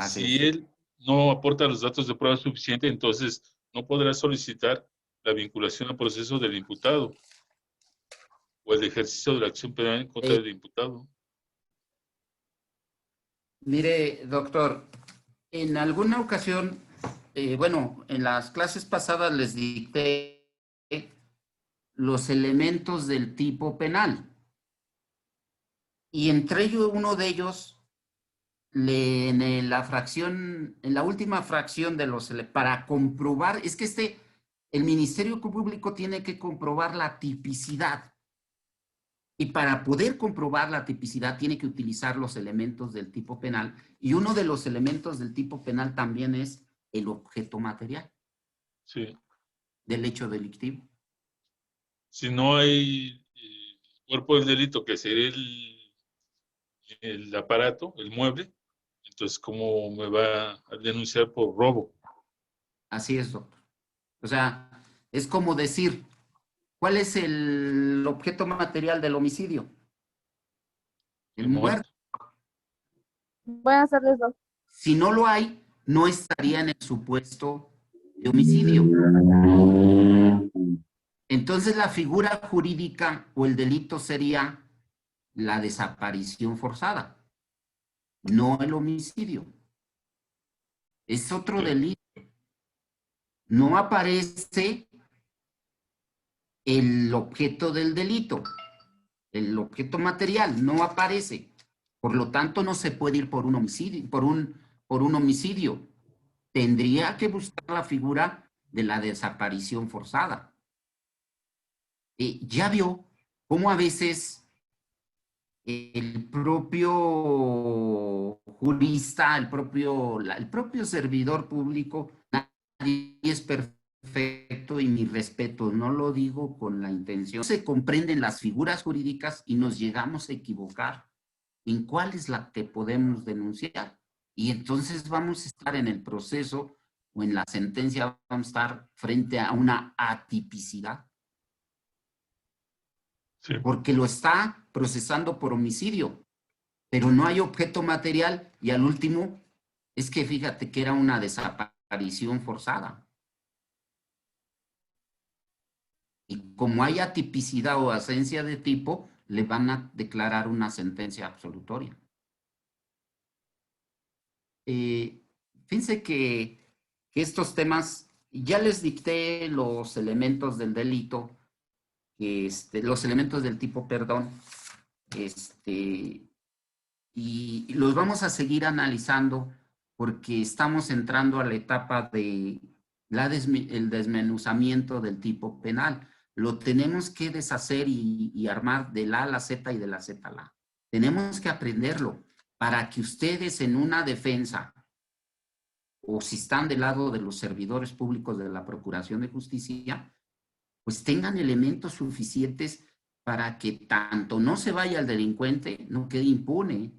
Si él no aporta los datos de prueba suficiente, entonces no podrá solicitar la vinculación al proceso del imputado o el ejercicio de la acción penal en contra del imputado. Mire, doctor, en alguna ocasión, bueno, en las clases pasadas les dicté los elementos del tipo penal. Y entre ellos, uno de ellos, en la última fracción de para comprobar, es que el Ministerio Público tiene que comprobar la tipicidad. Y para poder comprobar la tipicidad tiene que utilizar los elementos del tipo penal. Y uno de los elementos del tipo penal también es el objeto material. Sí. Del hecho delictivo. Si no hay cuerpo del delito, que sería el aparato, el mueble, entonces ¿cómo me va a denunciar por robo? Así es, doctor. O sea, es como decir, ¿cuál es el objeto material del homicidio? El muerto. Buenas tardes, doctor. Si no lo hay, no estaría en el supuesto de homicidio. Entonces la figura jurídica o el delito sería la desaparición forzada, no el homicidio. Es otro delito. No aparece el objeto del delito, el objeto material, no aparece. Por lo tanto, no se puede ir por un homicidio, por un homicidio. Tendría que buscar la figura de la desaparición forzada. Ya vio cómo a veces el propio jurista, el propio servidor público, nadie es perfecto y mi respeto, no lo digo con la intención. Se comprenden las figuras jurídicas y nos llegamos a equivocar en cuál es la que podemos denunciar. Y entonces vamos a estar en el proceso o en la sentencia, vamos a estar frente a una atipicidad. Sí. Porque lo está procesando por homicidio, pero no hay objeto material y al último es que fíjate que era una desaparición forzada. Y como hay atipicidad o ausencia de tipo, le van a declarar una sentencia absolutoria. Fíjense que estos temas, ya les dicté los elementos del delito, los elementos del tipo, perdón, y y los vamos a seguir analizando porque estamos entrando a la etapa de el desmenuzamiento del tipo penal. Lo tenemos que deshacer y armar de la A a la Z y de la Z a la A. Tenemos que aprenderlo para que ustedes en una defensa, o si están del lado de los servidores públicos de la Procuración de Justicia, pues tengan elementos suficientes para que tanto no se vaya el delincuente, no quede impune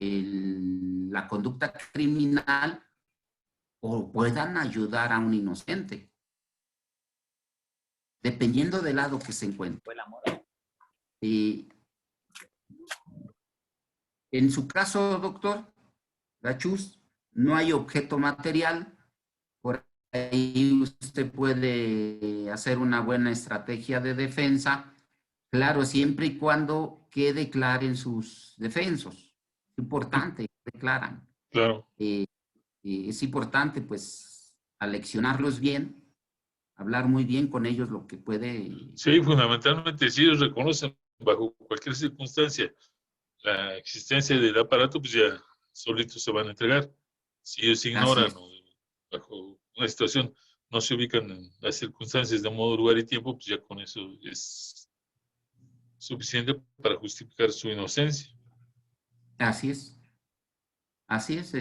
la conducta criminal, o puedan ayudar a un inocente, dependiendo del lado que se encuentre. En su caso, doctor Gachús, no hay objeto material. Por ahí usted puede hacer una buena estrategia de defensa, claro, siempre y cuando quede claro en sus defensos. Es importante que declaran. Claro. Es importante, pues, aleccionarlos bien, hablar muy bien con ellos lo que puede. Sí, fundamentalmente, si ellos reconocen bajo cualquier circunstancia la existencia del aparato, pues ya solitos se van a entregar. Si ellos ignoran o bajo una situación no se ubican en las circunstancias de modo, lugar y tiempo, pues ya con eso es suficiente para justificar su inocencia. Así es. Así es,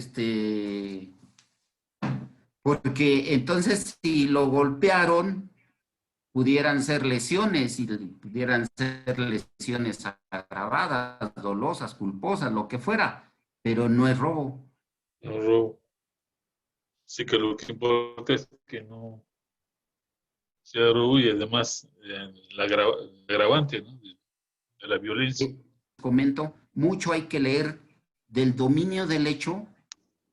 porque entonces si lo golpearon, pudieran ser lesiones, y pudieran ser lesiones agravadas, dolosas, culposas, lo que fuera, pero no es robo. No es robo. Sí, que lo que importa es que no sea robo y además la agravante, ¿no?, de la violencia. Comento, mucho hay que leer del dominio del hecho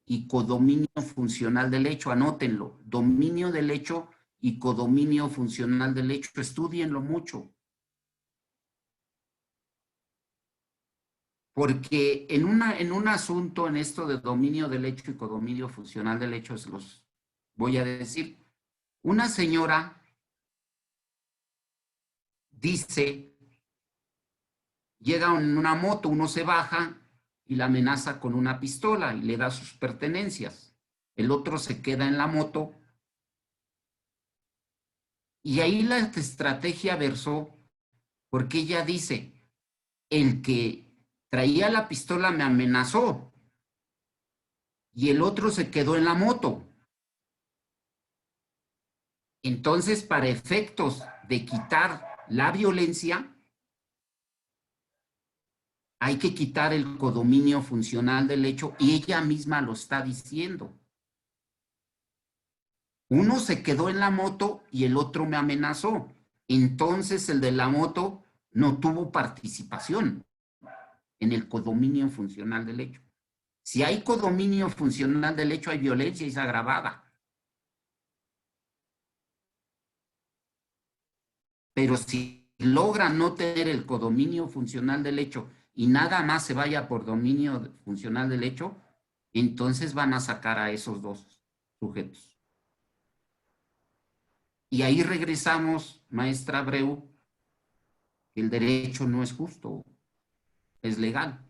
y codominio funcional del hecho. Anótenlo. Dominio del hecho y codominio funcional del hecho. Estúdienlo mucho. Porque en un asunto, en esto de dominio del hecho y codominio funcional del hecho, se los voy a decir. Una señora dice, llega en una moto, uno se baja y la amenaza con una pistola y le da sus pertenencias. El otro se queda en la moto. Y ahí la estrategia versó porque ella dice, el que traía la pistola me amenazó y el otro se quedó en la moto. Entonces, para efectos de quitar la violencia, hay que quitar el codominio funcional del hecho, y ella misma lo está diciendo. Uno se quedó en la moto y el otro me amenazó. Entonces el de la moto no tuvo participación en el codominio funcional del hecho. Si hay codominio funcional del hecho, hay violencia y es agravada. Pero si logran no tener el codominio funcional del hecho y nada más se vaya por dominio funcional del hecho, entonces van a sacar a esos dos sujetos. Y ahí regresamos, maestra Abreu, que el derecho no es justo, es legal.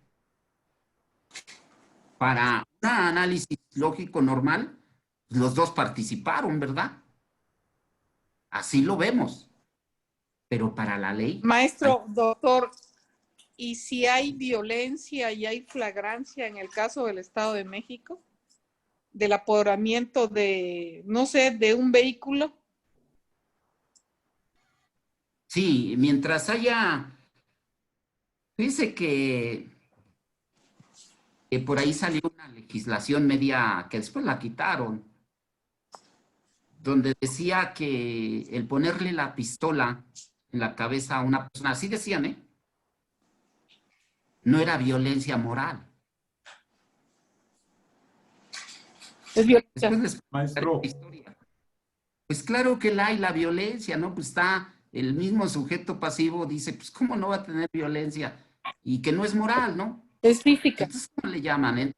Para un análisis lógico normal, los dos participaron, ¿verdad? Así lo vemos. Pero para la ley... Maestro, doctor, ¿y si hay violencia y hay flagrancia en el caso del Estado de México? Del apoderamiento de, no sé, de un vehículo. Sí, mientras haya... Fíjese que por ahí salió una legislación media que después la quitaron, donde decía que el ponerle la pistola en la cabeza a una persona, así decían, no era violencia moral. Es violencia. Maestro. Pues claro que la hay la violencia, ¿no? Pues está el mismo sujeto pasivo, dice, pues ¿cómo no va a tener violencia? Y que no es moral, ¿no? Es física. Entonces, ¿cómo le llaman?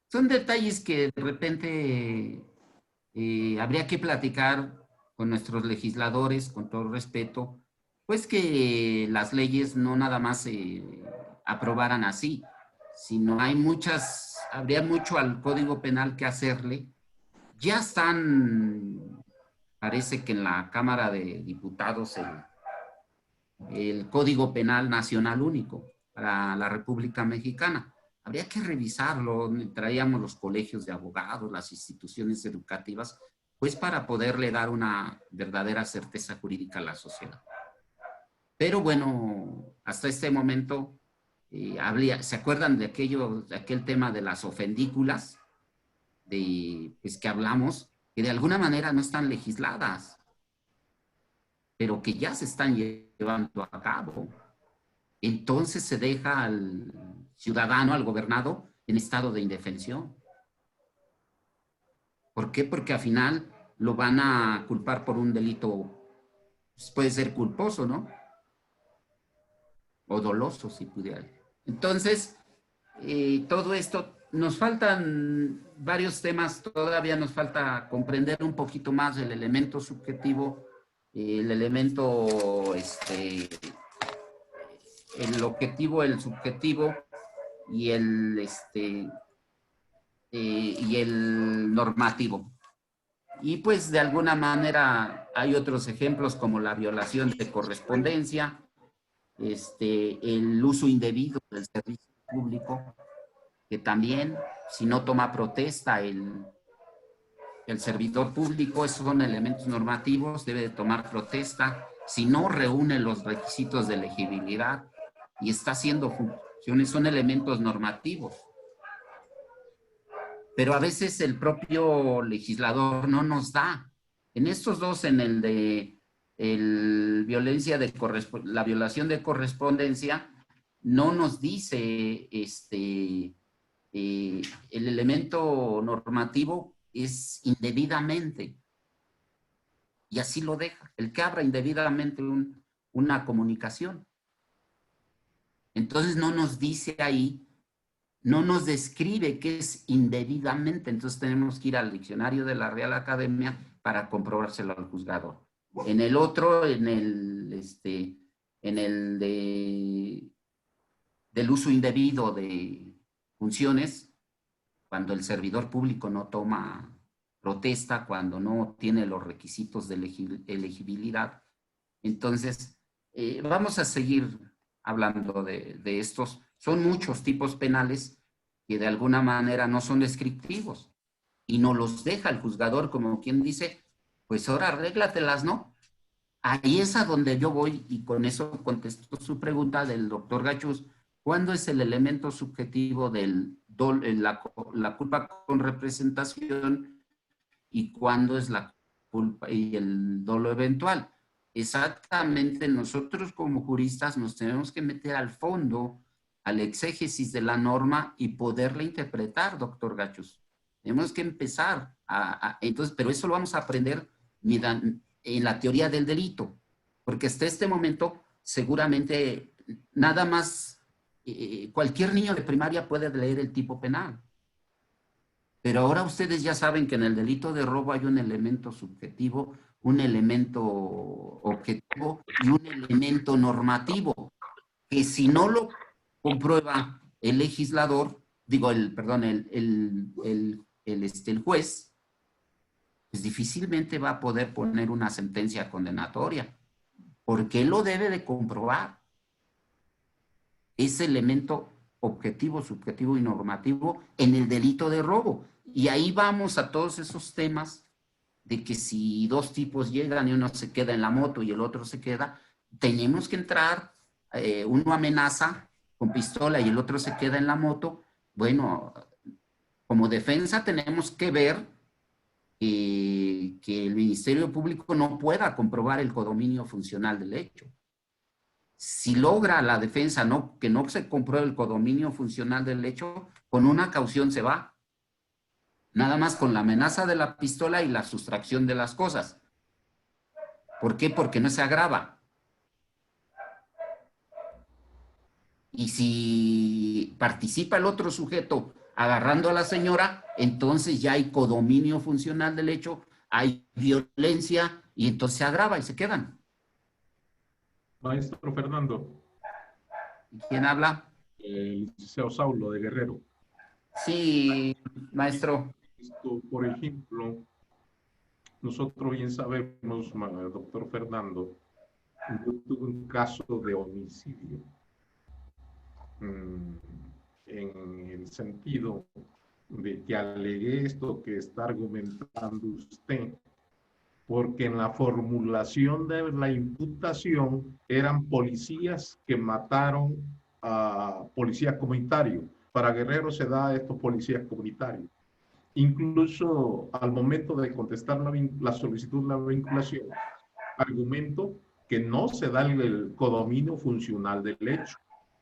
Son detalles que de repente habría que platicar con nuestros legisladores, con todo respeto, pues que las leyes no nada más aprobaran así, sino habría mucho al Código Penal que hacerle. Ya están, parece que en la Cámara de Diputados, el Código Penal Nacional Único para la República Mexicana. Habría que revisarlo, traíamos los colegios de abogados, las instituciones educativas, pues para poderle dar una verdadera certeza jurídica a la sociedad. Pero bueno, hasta este momento, ¿se acuerdan de aquel tema de las ofendículas? Pues que hablamos, que de alguna manera no están legisladas, pero que ya se están llevando a cabo. Entonces se deja al ciudadano, al gobernado, en estado de indefensión. ¿Por qué? Porque al final lo van a culpar por un delito, pues puede ser culposo, ¿no? O doloso, si pudiera. Entonces, todo esto, nos faltan varios temas, todavía nos falta comprender un poquito más el elemento subjetivo, el elemento, el objetivo, el subjetivo y el normativo. Y pues de alguna manera hay otros ejemplos como la violación de correspondencia, el uso indebido del servicio público, que también, si no toma protesta el servidor público, esos son elementos normativos, debe de tomar protesta. Si no reúne los requisitos de elegibilidad y está haciendo funciones, son elementos normativos. Pero a veces el propio legislador no nos da. En estos dos, en el de la violación de correspondencia, no nos dice el elemento normativo es indebidamente. Y así lo deja. El que abra indebidamente una comunicación. Entonces no nos dice ahí, no nos describe qué es indebidamente. Entonces tenemos que ir al diccionario de la Real Academia para comprobárselo al juzgador. En el otro, en el del uso indebido de funciones, cuando el servidor público no toma protesta, cuando no tiene los requisitos de elegibilidad. Entonces, vamos a seguir hablando de estos. Son muchos tipos penales que de alguna manera no son descriptivos y no los deja el juzgador como quien dice, pues ahora arréglatelas, ¿no? Ahí es a donde yo voy y con eso contesto su pregunta del doctor Gachús. ¿Cuándo es el elemento subjetivo de la culpa con representación y cuándo es la culpa y el dolo eventual? Exactamente, nosotros como juristas nos tenemos que meter al fondo, al exégesis de la norma y poderla interpretar, doctor Gachús. Tenemos que empezar entonces, pero eso lo vamos a aprender en la teoría del delito, porque hasta este momento seguramente nada más cualquier niño de primaria puede leer el tipo penal. Pero ahora ustedes ya saben que en el delito de robo hay un elemento subjetivo, un elemento objetivo y un elemento normativo, que si no lo comprueba el legislador, el juez, pues difícilmente va a poder poner una sentencia condenatoria, porque él lo debe de comprobar. Ese elemento objetivo, subjetivo y normativo en el delito de robo. Y ahí vamos a todos esos temas de que si dos tipos llegan y uno se queda en la moto y el otro se queda, tenemos que entrar, uno amenaza con pistola y el otro se queda en la moto. Bueno, como defensa tenemos que ver que el Ministerio Público no pueda comprobar el codominio funcional del hecho. Si logra la defensa que no se compruebe el codominio funcional del hecho, con una caución se va. Nada más con la amenaza de la pistola y la sustracción de las cosas. ¿Por qué? Porque no se agrava. Y si participa el otro sujeto agarrando a la señora, entonces ya hay codominio funcional del hecho, hay violencia y entonces se agrava y se quedan. Maestro Fernando. ¿Quién habla? El licenciado Saulo de Guerrero. Sí, maestro. Por ejemplo, nosotros bien sabemos, doctor Fernando, yo tuve un caso de homicidio. En el sentido de que alegué esto que está argumentando usted, porque en la formulación de la imputación eran policías que mataron a policías comunitarios. Para Guerrero se da a estos policías comunitarios. Incluso al momento de contestar la solicitud de la vinculación, argumento que no se da el codominio funcional del hecho,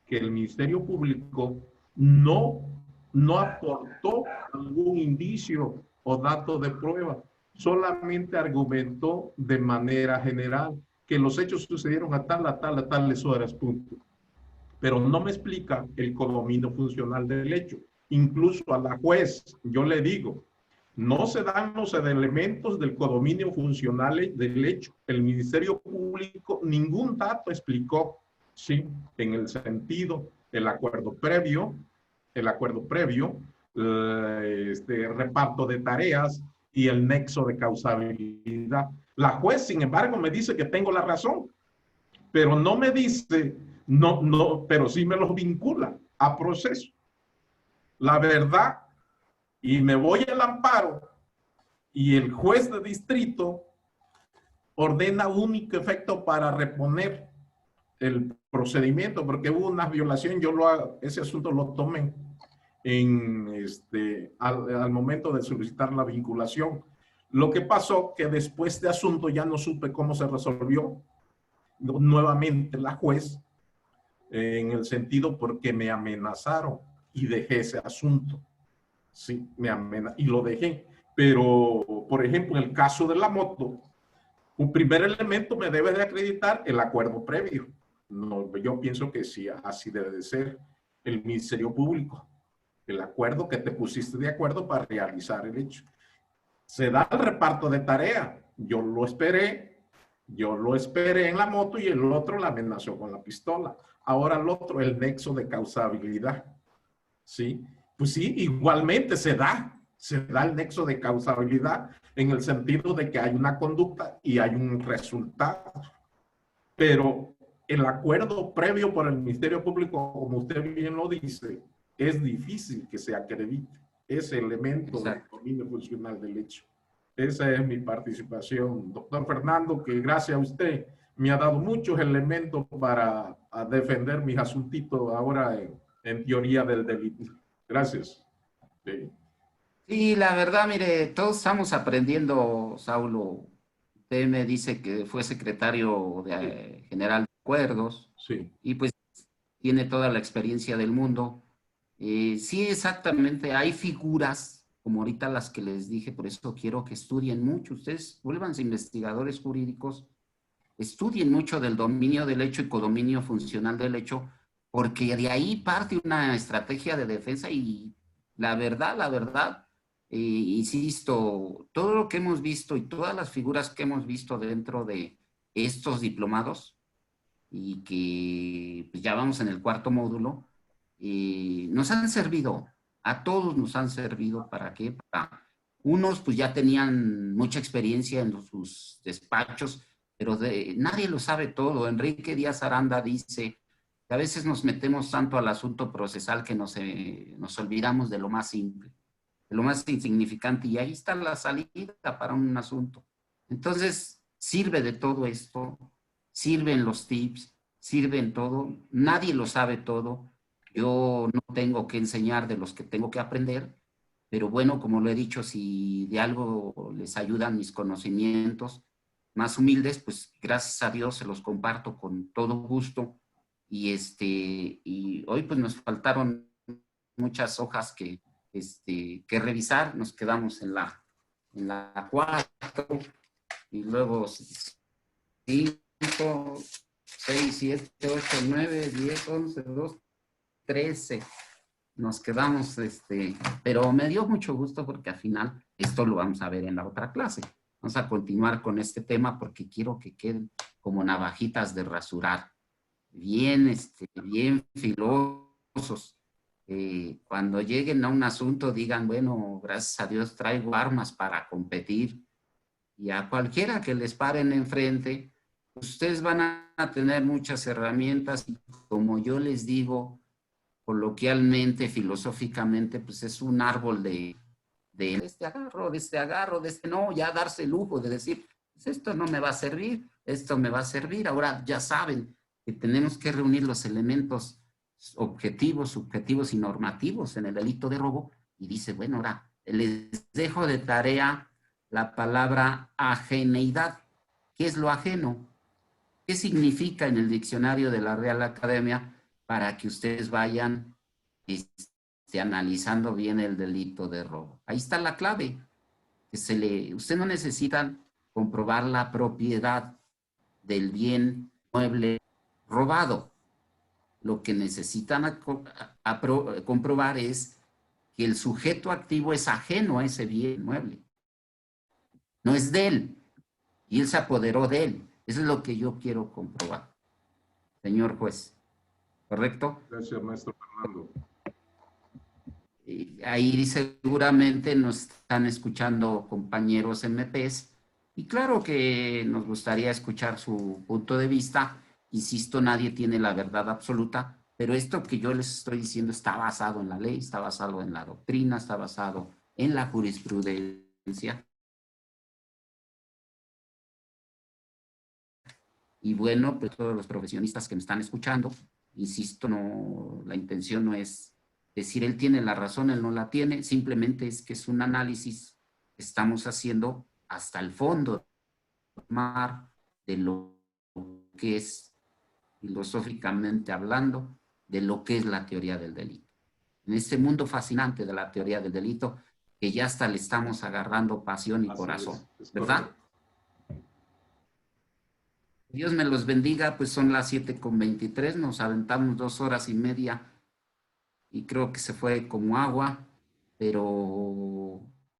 que el Ministerio Público no aportó algún indicio o dato de prueba, solamente argumentó de manera general que los hechos sucedieron a tales horas, punto. Pero no me explica el codominio funcional del hecho. Incluso a la juez, yo le digo, no se dan los elementos del codominio funcional del hecho. El Ministerio Público ningún dato explicó, ¿sí? En el sentido del acuerdo previo, reparto de tareas y el nexo de causabilidad. La juez, sin embargo, me dice que tengo la razón, pero no me dice, pero sí me los vincula a proceso. La verdad, y me voy al amparo, y el juez de distrito ordena único efecto para reponer el procedimiento, porque hubo una violación, ese asunto lo tomé al momento de solicitar la vinculación. Lo que pasó que después de asunto ya no supe cómo se resolvió nuevamente la juez, en el sentido porque me amenazaron y dejé ese asunto. Sí, y lo dejé. Pero, por ejemplo, en el caso de la moto, un primer elemento me debe de acreditar el acuerdo previo. No, yo pienso que sí, así debe de ser el Ministerio Público. El acuerdo que te pusiste de acuerdo para realizar el hecho. Se da el reparto de tarea. Yo lo esperé en la moto y el otro la amenazó con la pistola. Ahora el otro, el nexo de causabilidad. ¿Sí? Pues sí, igualmente se da el nexo de causabilidad en el sentido de que hay una conducta y hay un resultado. Pero el acuerdo previo por el Ministerio Público, como usted bien lo dice, es difícil que se acredite ese elemento del dominio funcional del hecho. Esa es mi participación, doctor Fernando, que gracias a usted me ha dado muchos elementos para defender mis asuntitos ahora en teoría del delito. Gracias. Sí. Sí, la verdad, mire, todos estamos aprendiendo, Saulo. Usted me dice que fue secretario general de acuerdos. Sí. Y pues tiene toda la experiencia del mundo. Sí, exactamente, hay figuras, como ahorita las que les dije, por eso quiero que estudien mucho. Ustedes vuélvanse investigadores jurídicos, estudien mucho del dominio del hecho y codominio funcional del hecho, porque de ahí parte una estrategia de defensa y la verdad, insisto, todo lo que hemos visto y todas las figuras que hemos visto dentro de estos diplomados y que pues, ya vamos en el 4º módulo, nos han servido, a todos nos han servido. ¿Para qué? Unos pues ya tenían mucha experiencia en sus despachos, pero nadie lo sabe todo. Enrique Díaz Aranda dice que a veces nos metemos tanto al asunto procesal que nos olvidamos de lo más simple, de lo más insignificante, y ahí está la salida para un asunto. Entonces, sirve de todo esto, sirven los tips, sirven todo, nadie lo sabe todo. Yo no tengo que enseñar de los que tengo que aprender, pero bueno, como lo he dicho, si de algo les ayudan mis conocimientos más humildes, pues gracias a Dios se los comparto con todo gusto. Y hoy pues nos faltaron muchas hojas que revisar, nos quedamos en la 4 y luego 5, 6, 7, 8, 9, 10, 11, 12, 13. Nos quedamos, pero me dio mucho gusto porque al final esto lo vamos a ver en la otra clase. Vamos a continuar con este tema porque quiero que queden como navajitas de rasurar. Bien, bien filosos, Cuando lleguen a un asunto digan, bueno, gracias a Dios traigo armas para competir, y a cualquiera que les paren enfrente, ustedes van a tener muchas herramientas, y como yo les digo coloquialmente, filosóficamente, pues es un árbol de este agarro, de este no, ya darse el lujo de decir, pues esto no me va a servir, esto me va a servir. Ahora ya saben que tenemos que reunir los elementos objetivos, subjetivos y normativos en el delito de robo, y dice, bueno, ahora les dejo de tarea la palabra ajeneidad. ¿Qué es lo ajeno? ¿Qué significa en el diccionario de la Real Academia para que ustedes vayan analizando bien el delito de robo? Ahí está la clave. Usted no necesita comprobar la propiedad del bien mueble robado. Lo que necesitan comprobar es que el sujeto activo es ajeno a ese bien mueble. No es de él. Y él se apoderó de él. Eso es lo que yo quiero comprobar. Señor juez. ¿Correcto? Gracias, maestro Fernando. Ahí seguramente nos están escuchando compañeros MPs. Y claro que nos gustaría escuchar su punto de vista. Insisto, nadie tiene la verdad absoluta, pero esto que yo les estoy diciendo está basado en la ley, está basado en la doctrina, está basado en la jurisprudencia. Y bueno, pues todos los profesionistas que me están escuchando, insisto, la intención no es decir él tiene la razón, él no la tiene, simplemente es que es un análisis que estamos haciendo hasta el fondo de lo que es, filosóficamente hablando, de lo que es la teoría del delito. En este mundo fascinante de la teoría del delito, que ya hasta le estamos agarrando pasión y corazón, ¿verdad? Dios me los bendiga, pues son las 7:23, nos aventamos 2 horas y media y creo que se fue como agua, pero